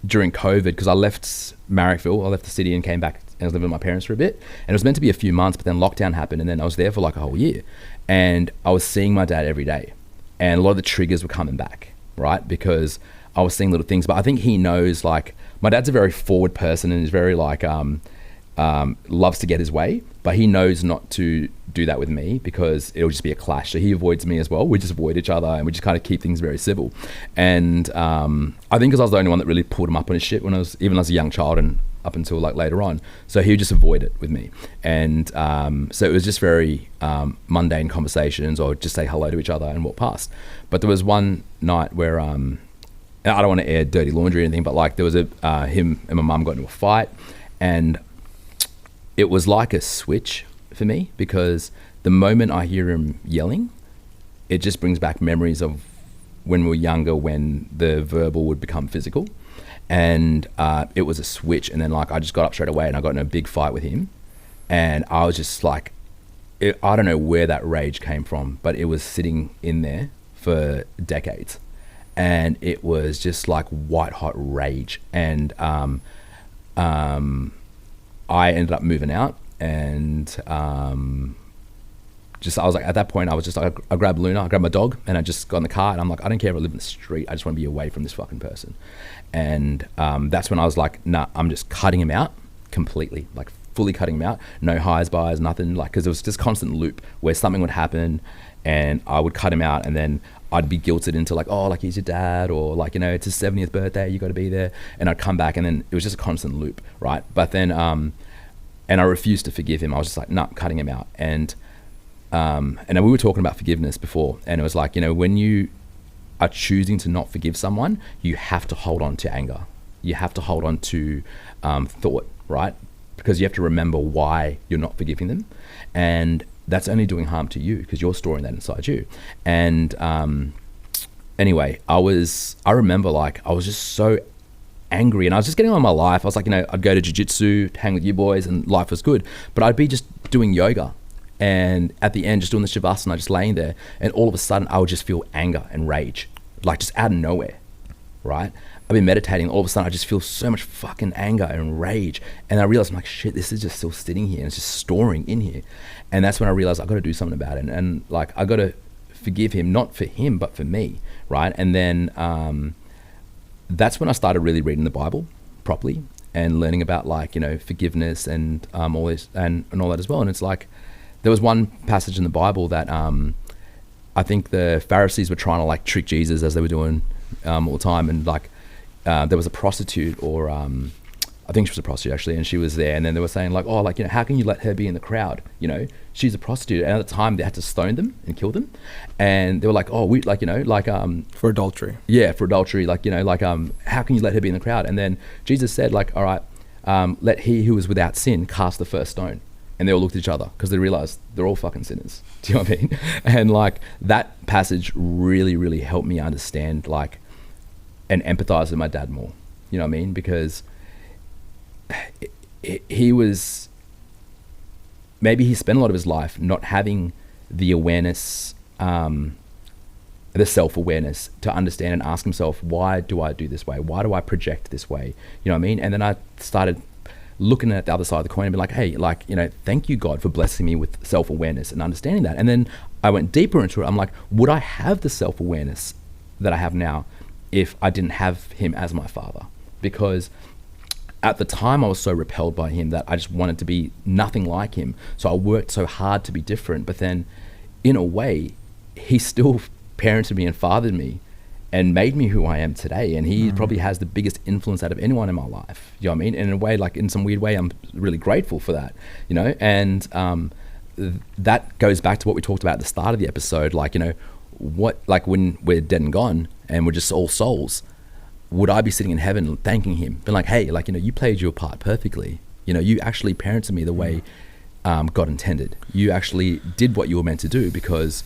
S2: during COVID, because I left Marrickville, I left the city and came back and I was living with my parents for a bit, and it was meant to be a few months, but then lockdown happened, and then I was there for like a whole year, and I was seeing my dad every day, and a lot of the triggers were coming back, right? Because I was seeing little things, but I think he knows, like, my dad's a very forward person and is very like, loves to get his way, but he knows not to do that with me, because it'll just be a clash. So he avoids me as well. We just avoid each other, and we just kind of keep things very civil. And I think because I was the only one that really pulled him up on his shit when I was a young child and up until like later on. So he would just avoid it with me. And so it was just very mundane conversations, or just say hello to each other and walk past. But there was one night where, and I don't want to air dirty laundry or anything, but like there was him and my mum got into a fight, and it was like a switch for me, because the moment I hear him yelling, it just brings back memories of when we were younger, when the verbal would become physical, and it was a switch. And then like I just got up straight away and I got in a big fight with him, and I was just like, I don't know where that rage came from, but it was sitting in there for decades, and it was just like white hot rage. And I ended up moving out, and just I was like, at that point I was just like, I grabbed Luna, I grabbed my dog, and I just got in the car, and I'm like, I don't care if I live in the street, I just want to be away from this fucking person. And that's when I was like, nah, I'm just cutting him out completely, like fully cutting him out, no highs, buys, nothing, like, because it was just constant loop where something would happen and I would cut him out, and then I'd be guilted into like, oh, like he's your dad, or like, you know, it's his 70th birthday, you got to be there. And I'd come back, and then it was just a constant loop, right? But then and I refused to forgive him. I was just like, nah, cutting him out. And we were talking about forgiveness before, and it was like, you know, when you are choosing to not forgive someone, you have to hold on to anger, you have to hold on to thought, right? Because you have to remember why you're not forgiving them, and that's only doing harm to you because you're storing that inside you. And anyway, I remember like I was just so angry, and I was just getting on with my life. I was like, you know, I'd go to jiu-jitsu, hang with you boys, and life was good. But I'd be just doing yoga, and at the end just doing the shavasana, just laying there, and all of a sudden I would just feel anger and rage, like just out of nowhere, right? I've been meditating, all of a sudden I just feel so much fucking anger and rage, and I realized, I'm like, shit, this is just still sitting here and it's just storing in here. And that's when I realized I got to do something about it, and like I got to forgive him, not for him but for me, right? And then that's when I started really reading the Bible properly and learning about, like, you know, forgiveness and all this and all that as well. And it's like, there was one passage in the Bible that I think the Pharisees were trying to like trick Jesus, as they were doing all the time, and like there was a prostitute, or I think she was a prostitute actually, and she was there, and then they were saying like, oh, like, you know, how can you let her be in the crowd? You know, she's a prostitute. And at the time they had to stone them and kill them, and they were like, oh, we, like, you know, like
S1: for adultery.
S2: Yeah, for adultery, like, you know, like how can you let her be in the crowd? And then Jesus said like, all right, let he who is without sin cast the first stone. And they all looked at each other because they realized they're all fucking sinners. Do you know what I mean? And like that passage really, really helped me understand, like, and empathize with my dad more. You know what I mean? Because he was, maybe he spent a lot of his life not having the awareness, the self-awareness to understand and ask himself, why do I do this way? Why do I project this way? You know what I mean? And then I started looking at the other side of the coin and be like, hey, like, you know, thank you, God, for blessing me with self-awareness and understanding that. And then I went deeper into it. I'm like, would I have the self-awareness that I have now if I didn't have him as my father? Because at the time I was so repelled by him that I just wanted to be nothing like him. So I worked so hard to be different. But then in a way, he still parented me and fathered me and made me who I am today. And he probably has the biggest influence out of anyone in my life. You know what I mean? And in a way, like in some weird way, I'm really grateful for that, you know? And that goes back to what we talked about at the start of the episode. Like, you know, what, like when we're dead and gone and we're just all souls, would I be sitting in heaven thanking him? Being like, hey, like, you know, you played your part perfectly. You know, you actually parented me the way God intended. You actually did what you were meant to do, because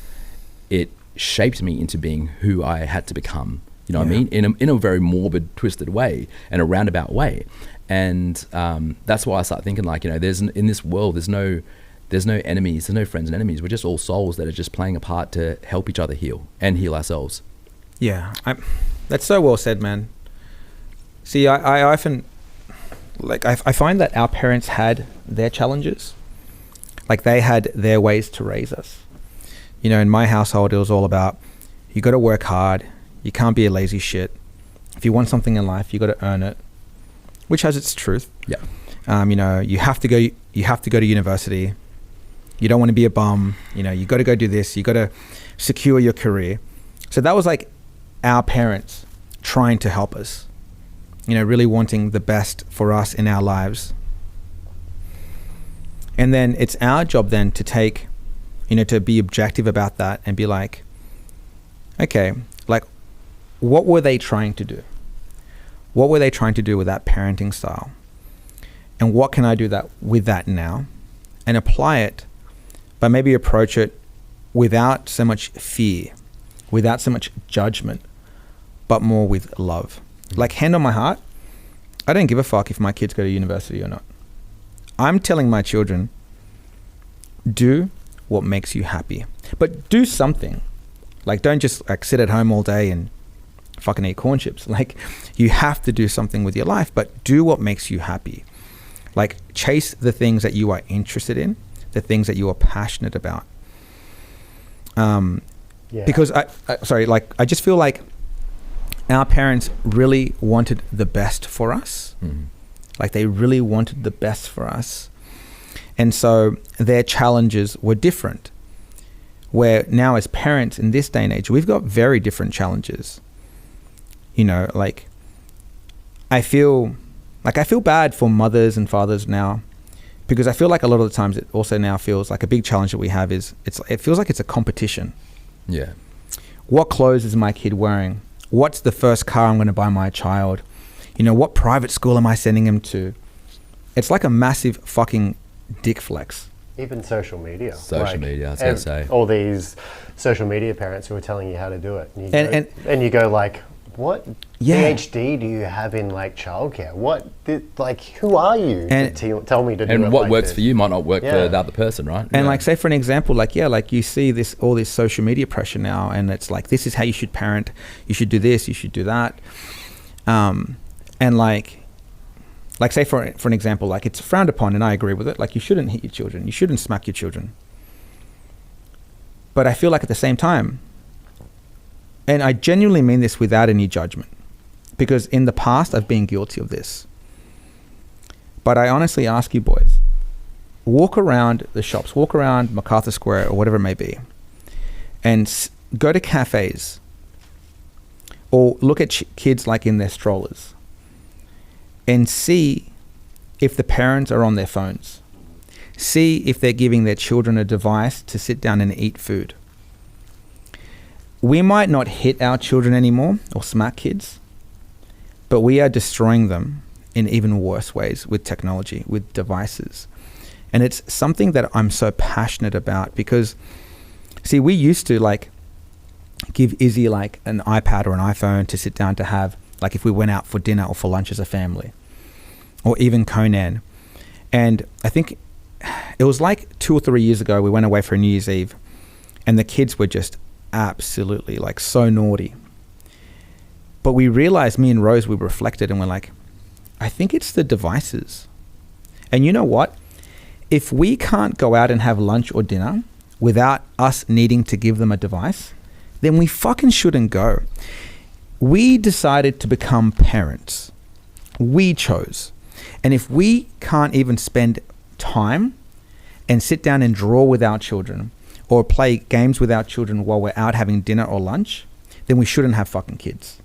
S2: it shaped me into being who I had to become. You know what I mean? In a very morbid, twisted way and a roundabout way. And that's why I start thinking, like, you know, in this world, there's no enemies, there's no friends and enemies. We're just all souls that are just playing a part to help each other heal and heal ourselves.
S1: Yeah, that's so well said, man. See, I often, like, I find that our parents had their challenges. Like, they had their ways to raise us. You know, in my household, it was all about, you got to work hard. You can't be a lazy shit. If you want something in life, you got to earn it, which has its truth.
S2: Yeah.
S1: You know, you have to go to university. You don't want to be a bum. You know, you got to go do this. You got to secure your career. So that was like our parents trying to help us, you know, really wanting the best for us in our lives. And then it's our job then to take, you know, to be objective about that and be like, okay, like, what were they trying to do? What were they trying to do with that parenting style? And what can I do with that now? And apply it, but maybe approach it without so much fear, without so much judgment, but more with love. Like, hand on my heart, I don't give a fuck if my kids go to university or not. I'm telling my children, do what makes you happy, but do something. Like, don't just like sit at home all day and fucking eat corn chips. Like, you have to do something with your life, but do what makes you happy. Like, chase the things that you are interested in, the things that you are passionate about. Because I just feel like our parents really wanted the best for us. Like, they really wanted the best for us. And so their challenges were different. Where now as parents in this day and age, we've got very different challenges. You know, like, I feel bad for mothers and fathers now, because I feel like a lot of the times it also now feels like a big challenge that we have is it feels like it's a competition.
S2: Yeah.
S1: What clothes is my kid wearing? What's the first car I'm going to buy my child? You know, what private school am I sending him to? It's like a massive fucking dick flex.
S3: Even social media.
S2: Social media, I was going to say.
S3: All these social media parents who are telling you how to do it. And you go like, what PhD do you have in like childcare? Who are you to tell me to do it?
S2: And what
S3: like
S2: works
S3: this?
S2: for you might not work for the other person, right?
S1: And like, say for an example, like, like you see all this social media pressure now, and it's like, this is how you should parent. You should do this, you should do that. And like say for an example, like, it's frowned upon, and I agree with it. Like, you shouldn't hit your children. You shouldn't smack your children. But I feel like at the same time, and I genuinely mean this without any judgment, because in the past I've been guilty of this. But I honestly ask you boys, walk around the shops, walk around MacArthur Square or whatever it may be, and go to cafes, or look at kids like in their strollers, and see if the parents are on their phones. See if they're giving their children a device to sit down and eat food. We might not hit our children anymore or smack kids, but we are destroying them in even worse ways with technology, with devices. And it's something that I'm so passionate about, because, see, we used to like give Izzy like an iPad or an iPhone to sit down to have, like, if we went out for dinner or for lunch as a family, or even Conan. And I think it was like 2 or 3 years ago, we went away for New Year's Eve, and the kids were just absolutely like so naughty. But we realized, me and Rose, we reflected and we're like, I think it's the devices. And you know what? If we can't go out and have lunch or dinner without us needing to give them a device, then we fucking shouldn't go. We decided to become parents. We chose. And if we can't even spend time and sit down and draw with our children, or play games with our children while we're out having dinner or lunch, then we shouldn't have fucking kids.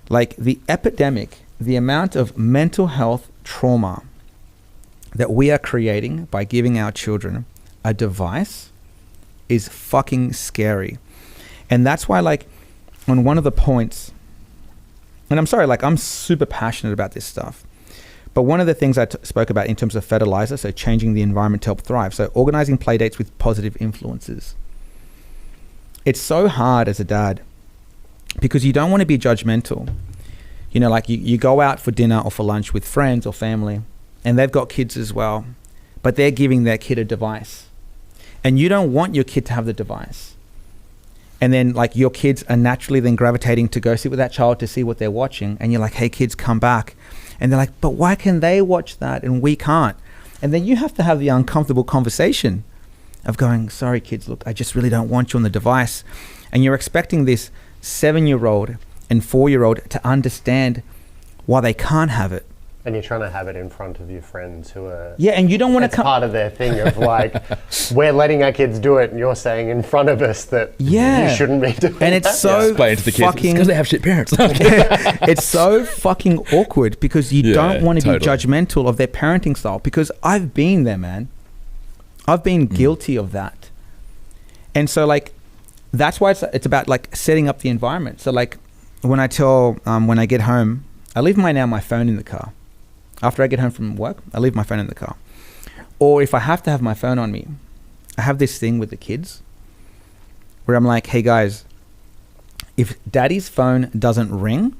S1: Like, the epidemic, the amount of mental health trauma that we are creating by giving our children a device is fucking scary. And that's why, like, on one of the points, and I'm sorry, like, I'm super passionate about this stuff, but one of the things I spoke about in terms of fertilizer, so changing the environment to help thrive, so organizing play dates with positive influences. It's so hard as a dad, because you don't want to be judgmental. You know, like, you go out for dinner or for lunch with friends or family, and they've got kids as well, but they're giving their kid a device. And you don't want your kid to have the device. And then, like, your kids are naturally then gravitating to go sit with that child to see what they're watching. And you're like, hey, kids, come back. And they're like, but why can they watch that and we can't? And then you have to have the uncomfortable conversation of going, sorry, kids, look, I just really don't want you on the device. And you're expecting this 7-year-old and 4-year-old to understand why they can't have it.
S3: And you're trying to have it in front of your friends who are...
S1: Yeah, and you don't want to come...
S3: part of their thing of like, we're letting our kids do it, and you're saying in front of us that you shouldn't be doing
S1: and it's
S3: that.
S1: so
S2: explain to the kids,
S1: fucking...
S2: because they have shit parents.
S1: It's so fucking awkward, because you don't want to be judgmental of their parenting style, because I've been there, man. I've been guilty of that. And so, like, that's why it's about, like, setting up the environment. So, like, when I get home, I leave my phone in the car. After I get home from work, I leave my phone in the car. Or if I have to have my phone on me, I have this thing with the kids where I'm like, hey guys, if daddy's phone doesn't ring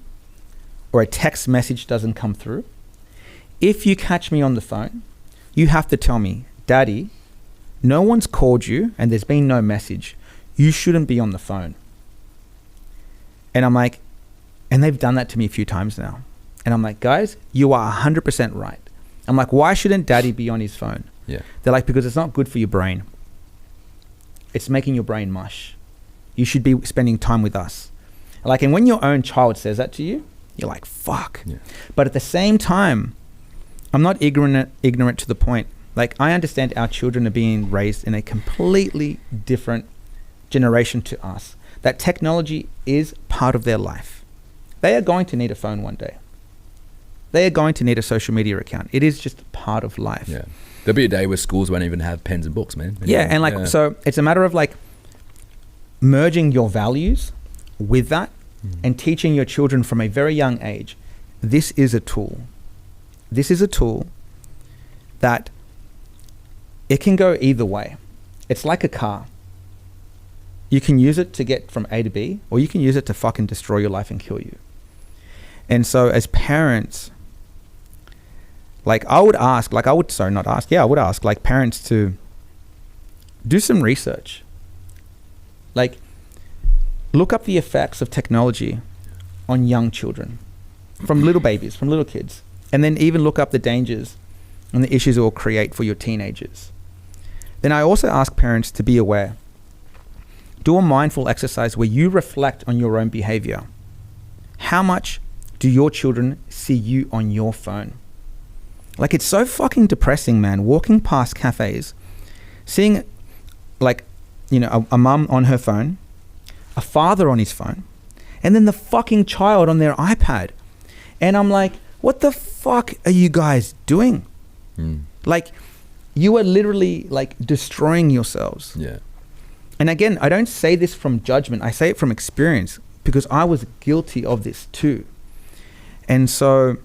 S1: or a text message doesn't come through, if you catch me on the phone, you have to tell me, Daddy, no one's called you and there's been no message. You shouldn't be on the phone. And I'm like, and they've done that to me a few times now. And I'm like, guys, you are 100% right. I'm like, why shouldn't daddy be on his phone?
S2: Yeah.
S1: They're like, because it's not good for your brain. It's making your brain mush. You should be spending time with us. Like, and when your own child says that to you, you're like, fuck.
S2: Yeah.
S1: But at the same time, I'm not ignorant to the point. Like, I understand our children are being raised in a completely different generation to us. That technology is part of their life. They are going to need a phone one day. They are going to need a social media account. It is just part of life.
S2: Yeah. There'll be a day where schools won't even have pens and books, man.
S1: Yeah, and like, so it's a matter of like merging your values with that and teaching your children from a very young age. This is a tool. This is a tool that it can go either way. It's like a car. You can use it to get from A to B, or you can use it to fucking destroy your life and kill you. And so as parents, like I would ask like parents to do some research. Like, look up the effects of technology on young children, from little babies, from little kids, and then even look up the dangers and the issues it will create for your teenagers. Then I also ask parents to be aware. Do a mindful exercise where you reflect on your own behavior. How much do your children see you on your phone? Like, it's so fucking depressing, man, walking past cafes, seeing like, you know, a mum on her phone, a father on his phone, and then the fucking child on their iPad. And I'm like, what the fuck are you guys doing? Like, you are literally like destroying yourselves.
S2: Yeah.
S1: And again, I don't say this from judgment. I say it from experience, because I was guilty of this too. And so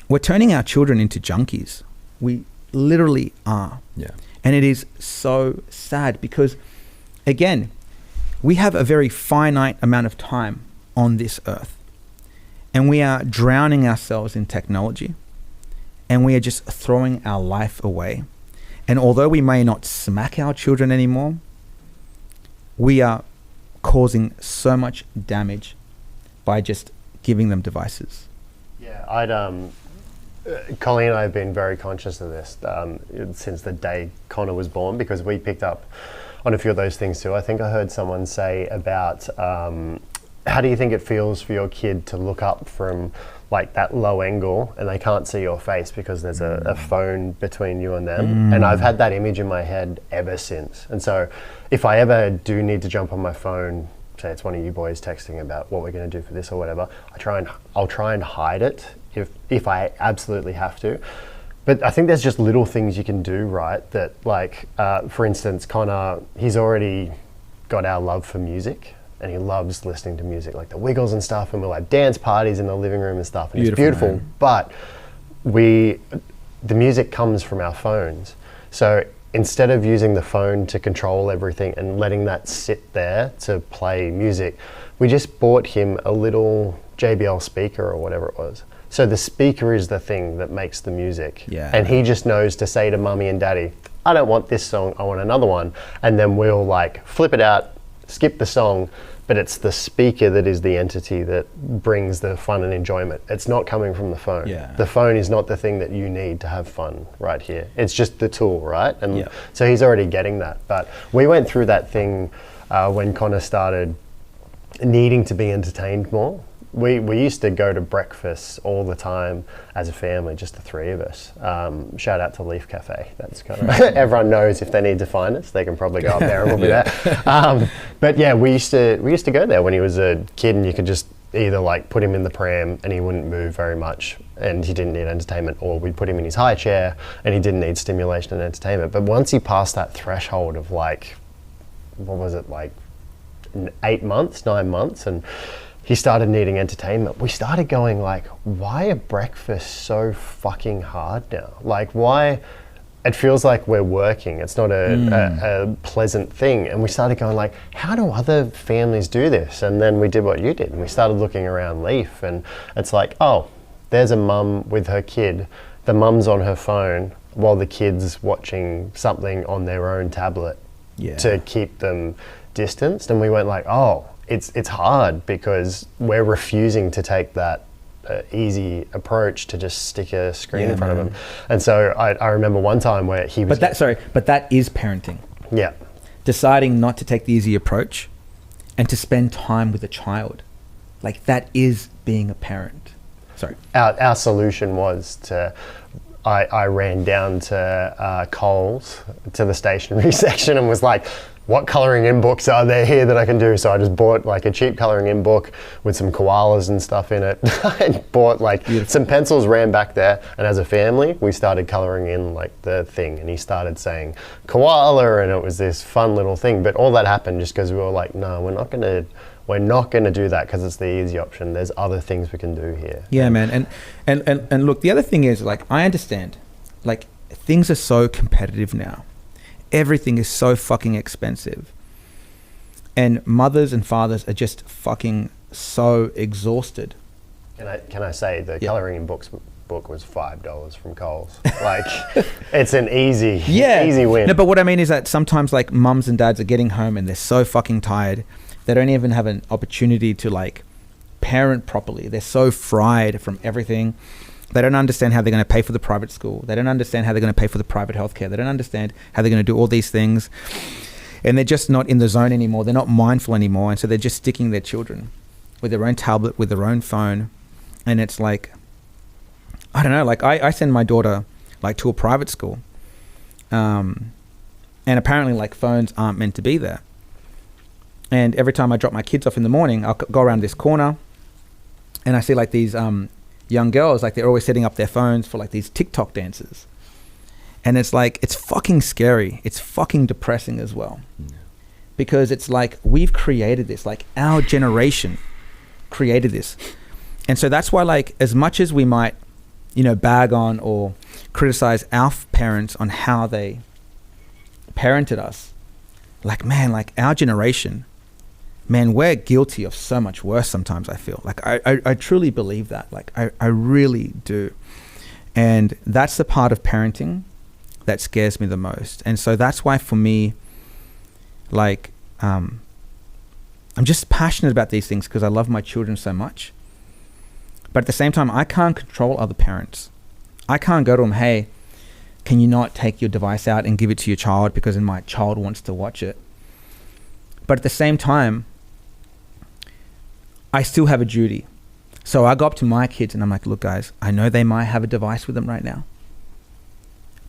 S1: we're turning our children into junkies. We literally are.
S2: Yeah.
S1: And it is so sad because, again, we have a very finite amount of time on this earth. And we are drowning ourselves in technology. And we are just throwing our life away. And although we may not smack our children anymore, we are causing so much damage by just giving them devices.
S3: Yeah, Colleen and I have been very conscious of this since the day Connor was born, because we picked up on a few of those things too. I think I heard someone say about how do you think it feels for your kid to look up from like that low angle and they can't see your face because there's a phone between you and them. And I've had that image in my head ever since. And so if I ever do need to jump on my phone, say it's one of you boys texting about what we're going to do for this or whatever, I'll try and hide it if I absolutely have to. But I think there's just little things you can do, right? That like, for instance, Connor, he's already got our love for music. And he loves listening to music, like the Wiggles and stuff, and we'll have dance parties in the living room and stuff, and it's beautiful. Man. But the music comes from our phones. So instead of using the phone to control everything and letting that sit there to play music, we just bought him a little JBL speaker or whatever it was. So the speaker is the thing that makes the music.
S1: Yeah.
S3: And he just knows to say to mummy and daddy, I don't want this song, I want another one. And then we'll like flip it out, skip the song, but it's the speaker that is the entity that brings the fun and enjoyment. It's not coming from the phone.
S1: Yeah.
S3: The phone is not the thing that you need to have fun right here. It's just the tool, right? And so he's already getting that. But we went through that thing when Connor started needing to be entertained more. We used to go to breakfast all the time as a family, just the three of us. Shout out to Leaf Cafe. That's kind of everyone knows if they need to find us, they can probably go up there and we'll be there. But yeah, we used to go there when he was a kid, and you could just either like put him in the pram and he wouldn't move very much and he didn't need entertainment, or we'd put him in his high chair and he didn't need stimulation and entertainment. But once he passed that threshold of like, what was it, like 9 months, and he started needing entertainment, we started going like, why are breakfasts so fucking hard now? Like, why it feels like we're working. It's not a pleasant thing. And we started going like, how do other families do this? And then we did what you did. And we started looking around Leaf, and it's like, oh, there's a mum with her kid. The mum's on her phone while the kid's watching something on their own tablet to keep them distanced. And we went like, oh, it's hard because we're refusing to take that easy approach to just stick a screen in front of him. And so I remember one time where he was...
S1: But that is parenting.
S3: Yeah.
S1: Deciding not to take the easy approach and to spend time with a child. Like, that is being a parent. Sorry.
S3: Our solution was to... I ran down to Coles, to the stationery section, and was like, what colouring in books are there here that I can do? So I just bought like a cheap colouring in book with some koalas and stuff in it. I bought like some pencils, ran back there, and as a family, we started colouring in like the thing, and he started saying koala, and it was this fun little thing. But all that happened just because we were like, no, we're not going to do that because it's the easy option. There's other things we can do here.
S1: Yeah, man. And look, the other thing is, like, I understand, like, things are so competitive now. Everything is so fucking expensive. And mothers and fathers are just fucking so exhausted.
S3: Can I say the colouring in book was $5 from Coles? Like, it's an easy win.
S1: No, but what I mean is that sometimes, like, mums and dads are getting home and they're so fucking tired. They don't even have an opportunity to, like, parent properly. They're so fried from everything. They don't understand how they're going to pay for the private school. They don't understand how they're going to pay for the private healthcare. They don't understand how they're going to do all these things. And they're just not in the zone anymore. They're not mindful anymore. And so they're just sticking their children with their own tablet, with their own phone. And it's like, I don't know, like I send my daughter like to a private school. And apparently like phones aren't meant to be there. And every time I drop my kids off in the morning, I'll go around this corner and I see like these young girls, like they're always setting up their phones for like these TikTok dances. And it's like, it's fucking scary. It's fucking depressing as well. Yeah. Because it's like, we've created this, like our generation created this. And so that's why, like, as much as we might, you know, bag on or criticize our parents on how they parented us, like, man, like our generation, man, we're guilty of so much worse sometimes, I feel. Like, I truly believe that. Like, I really do. And that's the part of parenting that scares me the most. And so that's why for me, like, I'm just passionate about these things because I love my children so much. But at the same time, I can't control other parents. I can't go to them, hey, can you not take your device out and give it to your child because then my child wants to watch it? But at the same time, I still have a duty. So I go up to my kids and I'm like, look, guys, I know they might have a device with them right now,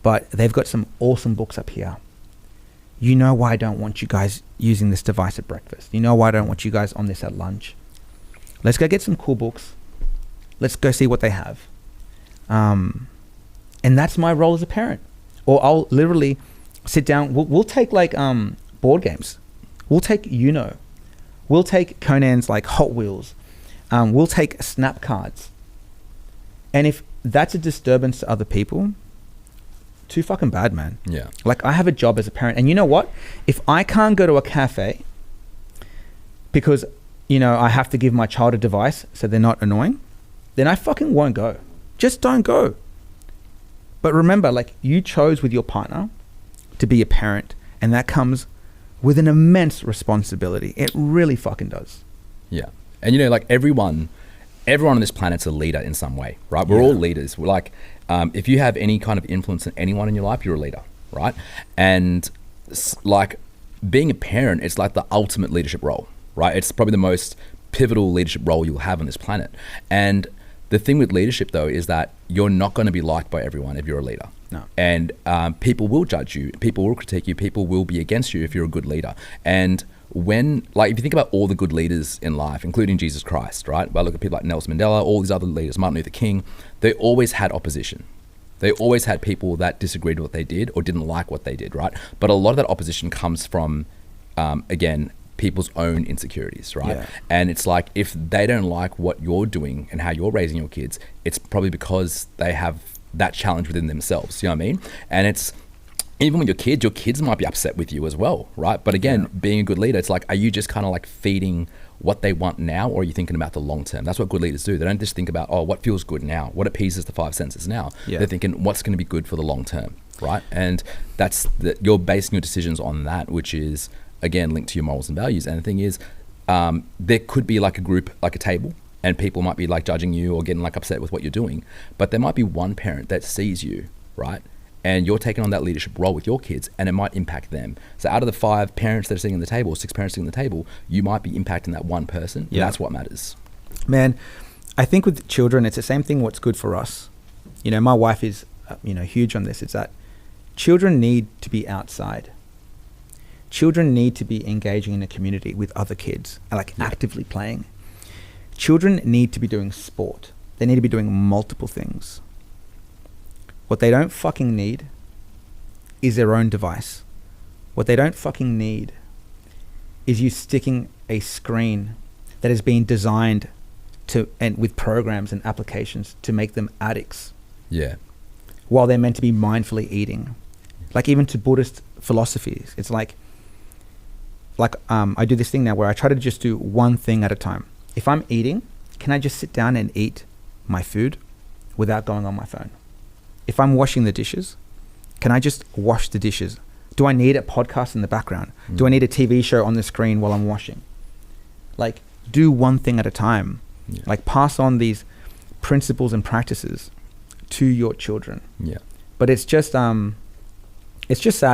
S1: but they've got some awesome books up here. You know why I don't want you guys using this device at breakfast. You know why I don't want you guys on this at lunch. Let's go get some cool books. Let's go see what they have. And that's my role as a parent. Or I'll literally sit down. We'll take like board games. We'll take Uno. We'll take Conan's like Hot Wheels. We'll take snap cards. And if that's a disturbance to other people, too fucking bad, man.
S2: Yeah. Like,
S1: I have a job as a parent. And you know what? If I can't go to a cafe because, you know, I have to give my child a device so they're not annoying, then I fucking won't go. Just don't go. But remember, like, you chose with your partner to be a parent, and that comes with an immense responsibility. It really fucking does.
S2: Yeah. And, you know, like, everyone on this planet's a leader in some way, right? We're all leaders. We're like, if you have any kind of influence on anyone in your life, you're a leader, right? And like, being a parent, it's like the ultimate leadership role, right? It's probably the most pivotal leadership role you'll have on this planet. And the thing with leadership, though, is that you're not going to be liked by everyone if you're a leader.
S1: No.
S2: And people will judge you. People will critique you. People will be against you if you're a good leader. And when, like, if you think about all the good leaders in life, including Jesus Christ, right? Well, look at people like Nelson Mandela, all these other leaders, Martin Luther King, they always had opposition. They always had people that disagreed with what they did or didn't like what they did, right? But a lot of that opposition comes from, again, people's own insecurities, right? Yeah. And it's like, if they don't like what you're doing and how you're raising your kids, it's probably because they have that challenge within themselves, you know what I mean? And it's even with your kids might be upset with you as well, right? But again, being a good leader, it's like, are you just kind of like feeding what they want now, or are you thinking about the long term? That's what good leaders do. They don't just think about, oh, what feels good now, what appeases the five senses now. They're thinking, what's going to be good for the long term, right? And you're basing your decisions on that, which is, again, linked to your morals and values. And the thing is, there could be like a group, like a table, and people might be like judging you or getting like upset with what you're doing. But there might be one parent that sees you, right? And you're taking on that leadership role with your kids, and it might impact them. So out of the 5 parents that are sitting at the table, or 6 parents sitting at the table, you might be impacting that one person. Yeah. That's what matters.
S1: Man, I think with children, it's the same thing what's good for us. You know, my wife is, huge on this. It's that children need to be outside. Children need to be engaging in a community with other kids, like actively playing. Children need to be doing sport. They need to be doing multiple things. What they don't fucking need is their own device. What they don't fucking need is you sticking a screen that has been designed and with programs and applications to make them addicts.
S2: Yeah.
S1: While they're meant to be mindfully eating. Like even to Buddhist philosophies, it's like I do this thing now where I try to just do one thing at a time. If I'm eating, can I just sit down and eat my food without going on my phone? If I'm washing the dishes, can I just wash the dishes? Do I need a podcast in the background? Do I need a TV show on the screen while I'm washing? Like, do one thing at a time. Yeah. Like, pass on these principles and practices to your children.
S2: Yeah.
S1: But it's just sad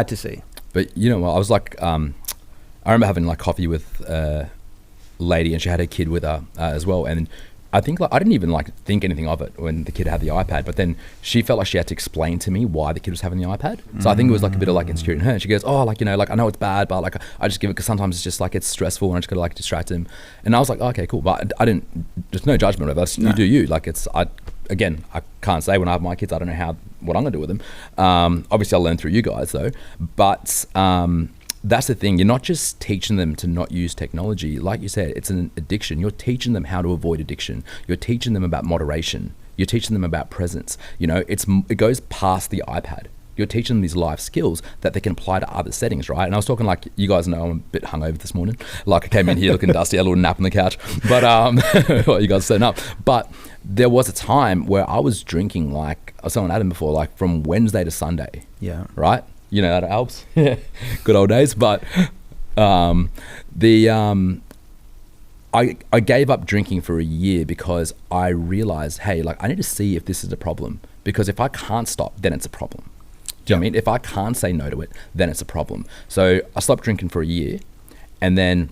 S1: to see.
S2: But you know, I was like, I remember having like coffee with a lady, and she had her kid with her as well, and I think like I didn't even like think anything of it when the kid had the iPad, but then she felt like she had to explain to me why the kid was having the iPad. So I think it was like a bit of like insecurity in her. And she goes, oh, like, like I know it's bad, but like I just give it because sometimes it's just like it's stressful and I just gotta like distract him. And I was like, oh, okay, cool. But I didn't, just no judgment of us. You do you. Like I can't say when I have my kids, I don't know what I'm gonna do with them. Obviously I'll learn through you guys though. But that's the thing. You're not just teaching them to not use technology. Like you said, it's an addiction. You're teaching them how to avoid addiction. You're teaching them about moderation. You're teaching them about presence. It goes past the iPad. You're teaching them these life skills that they can apply to other settings, right? And I was talking, like, you guys know I'm a bit hungover this morning. Like I came in here looking dusty, had a little nap on the couch. But well, you guys are setting up. But there was a time where I was drinking, like I was telling Adam before, like from Wednesday to Sunday.
S1: Yeah.
S2: Right? You know, that helps. Good old days. But I gave up drinking for a year because I realized, hey, like I need to see if this is a problem. Because if I can't stop, then it's a problem. Do you know what I mean? If I can't say no to it, then it's a problem. So I stopped drinking for a year, and then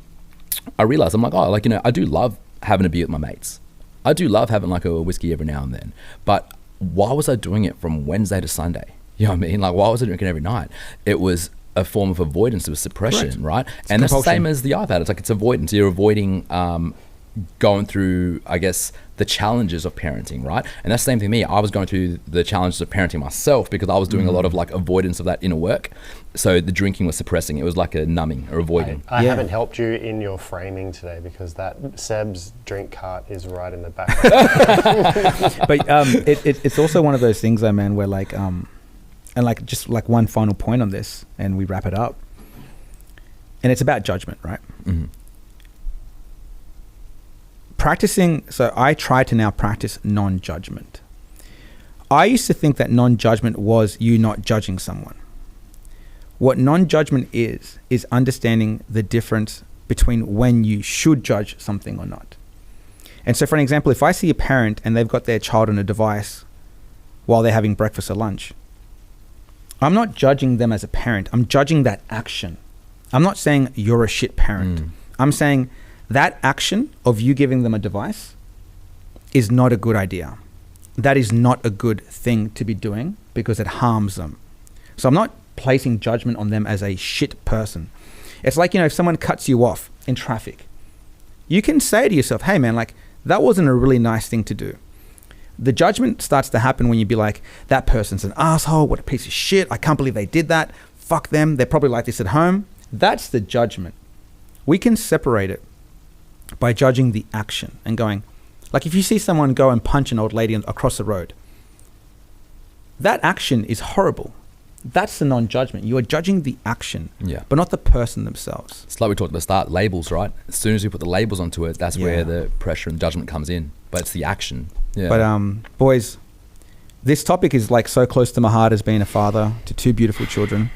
S2: I realized, I'm like, oh, like, I do love having a beer with my mates. I do love having like a whiskey every now and then. But why was I doing it from Wednesday to Sunday? You know what I mean? Like, why was I drinking every night? It was a form of avoidance. It was suppression, correct, right? And that's the same as the iPad. It's like it's avoidance. You're avoiding going through, I guess, the challenges of parenting, right? And that's the same thing with me. I was going through the challenges of parenting myself because I was doing a lot of like avoidance of that inner work. So the drinking was suppressing. It was like a numbing or avoiding.
S3: I haven't helped you in your framing today because that Seb's drink cart is right in the back.
S1: But it's also one of those things, though, man, where like, and like just like one final point on this, and we wrap it up. And it's about judgment, right? Mm-hmm. So I try to now practice non-judgment. I used to think that non-judgment was you not judging someone. What non-judgment is understanding the difference between when you should judge something or not. And so for an example, if I see a parent and they've got their child on a device while they're having breakfast or lunch, I'm not judging them as a parent. I'm judging that action. I'm not saying you're a shit parent. I'm saying that action of you giving them a device is not a good idea. That is not a good thing to be doing because it harms them. So I'm not placing judgment on them as a shit person. It's like, if someone cuts you off in traffic, you can say to yourself, hey man, like that wasn't a really nice thing to do. The judgment starts to happen when you be like, that person's an asshole, what a piece of shit, I can't believe they did that, fuck them, they're probably like this at home. That's the judgment. We can separate it by judging the action and going, like if you see someone go and punch an old lady across the road, that action is horrible. that's the non-judgment. You are judging the action,
S2: Yeah.
S1: but not the person themselves.
S2: It's like we talked about at the start, labels, right? As soon as we put the labels onto it, that's where the pressure and judgment comes in. But it's the action. Yeah.
S1: But boys, this topic is like so close to my heart as being a father to 2 beautiful children.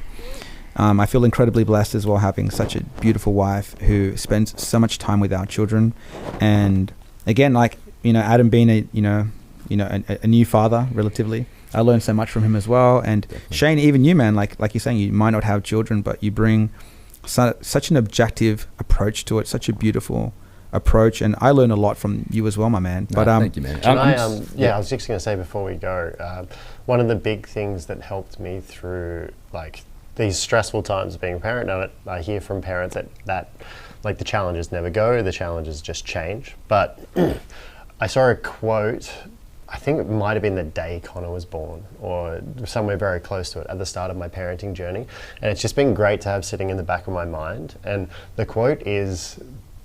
S1: I feel incredibly blessed as well, having such a beautiful wife who spends so much time with our children. And again, like, you know, Adam being a new father relatively, I learned so much from him as well. And
S2: Definitely.
S1: Shane, even you, man, like you're saying, you might not have children, but you bring such an objective approach to it, such a beautiful approach. And I learn a lot from you as well, my man. But
S2: thank you, man.
S3: Can I was just going to say before we go, one of the big things that helped me through like these stressful times of being a parent, and I hear from parents that like the challenges never go, the challenges just change. But I saw a quote, I think it might have been the day Connor was born or somewhere very close to it at the start of my parenting journey. And it's just been great to have sitting in the back of my mind. And the quote is,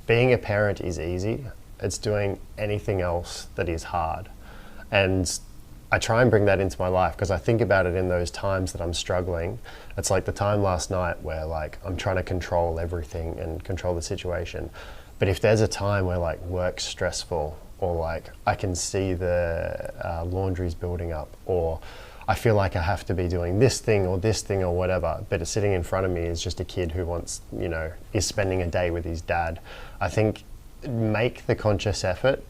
S3: being a parent is easy. It's doing anything else that is hard. And I try and bring that into my life because I think about it in those times that I'm struggling. It's like the time last night where like I'm trying to control everything and control the situation. But if there's a time where like work's stressful, or like I can see the laundry's building up, or I feel like I have to be doing this thing or whatever, but it's sitting in front of me is just a kid who wants, you know, is spending a day with his dad. I think make the conscious effort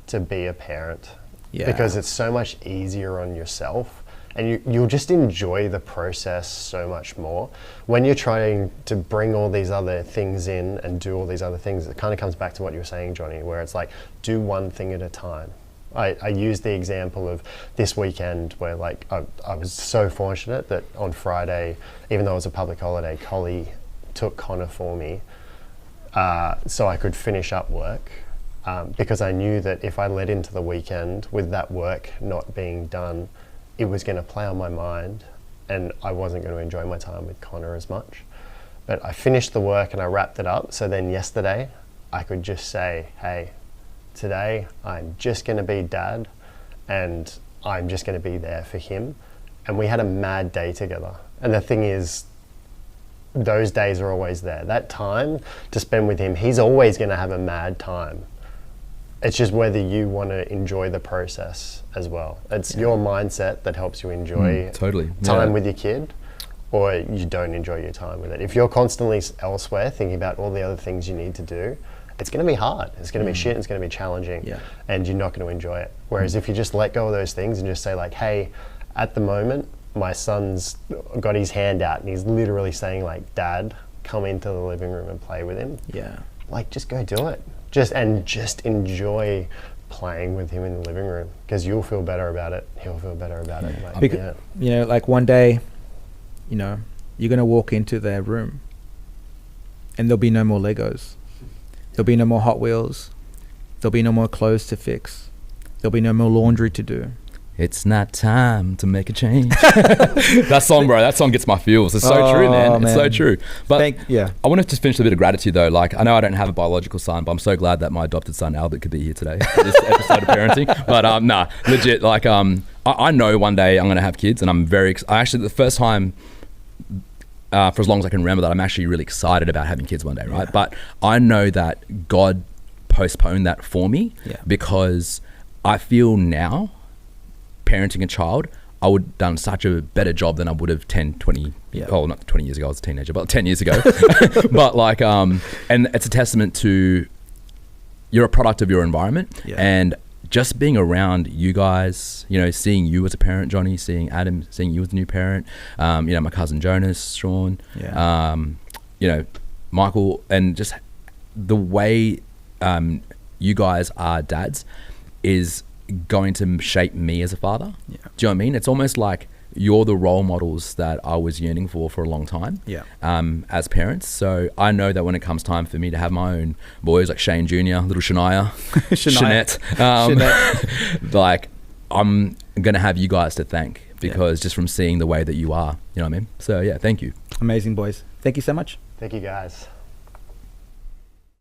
S3: to be a parent because it's so much easier on yourself. And you'll just enjoy the process so much more. When you're trying to bring all these other things in and do all these other things, it kind of comes back to what you were saying, Johnny, where it's like, do one thing at a time. I use the example of this weekend where like I was so fortunate that on Friday, even though it was a public holiday, Collie took Connor for me so I could finish up work. Because I knew that if I led into the weekend with that work not being done, it was going to play on my mind and I wasn't going to enjoy my time with Connor as much. But I finished the work and I wrapped it up. So then yesterday I could just say, hey, today I'm just going to be dad and I'm just going to be there for him. And we had a mad day together. And the thing is, those days are always there. That time to spend with him, he's always going to have a mad time. It's just whether you want to enjoy the process as well. It's your mindset that helps you enjoy time with your kid, or you don't enjoy your time with it. If you're constantly elsewhere thinking about all the other things you need to do, it's going to be hard. It's going to be shit. It's going to be challenging, and you're not going to enjoy it. Whereas if you just let go of those things and just say like, hey, at the moment, my son's got his hand out and he's literally saying like, Dad, come into the living room and play with him.
S1: Yeah.
S3: Like, just go do it. Just enjoy playing with him in the living room because you'll feel better about it. He'll feel better about it. Like,
S1: because, you know, like one day, you know, you're going to walk into their room and there'll be no more Legos. There'll be no more Hot Wheels. There'll be no more clothes to fix. There'll be no more laundry to do.
S2: It's not time to make a change. That song, bro, that song gets my feels. It's so true, man. It's so true. But I want to just finish with a bit of gratitude, though. Like, I know I don't have a biological son, but I'm so glad that my adopted son, Albert, could be here today for this episode of parenting. But nah, legit, like, I know one day I'm going to have kids, and I'm very actually, the first time for as long as I can remember that, I'm actually really excited about having kids one day, right? But I know that God postponed that for me because I feel now, parenting a child, I would have done such a better job than I would have 10, 20, not 20 years ago, I was a teenager, but 10 years ago. But like, and it's a testament to, you're a product of your environment and just being around you guys, you know, seeing you as a parent, Johnny, seeing Adam, seeing you as a new parent, you know, my cousin Jonas, Sean, you know, Michael, and just the way you guys are dads is going to shape me as a father. Do you know what I mean? It's almost like you're the role models that I was yearning for a long time as parents. So I know that when it comes time for me to have my own boys like Shane Jr., little Shania, Shanette, like I'm going to have you guys to thank because just from seeing the way that you are, you know what I mean? So yeah, thank you.
S1: Amazing, boys. Thank you so much.
S3: Thank you, guys.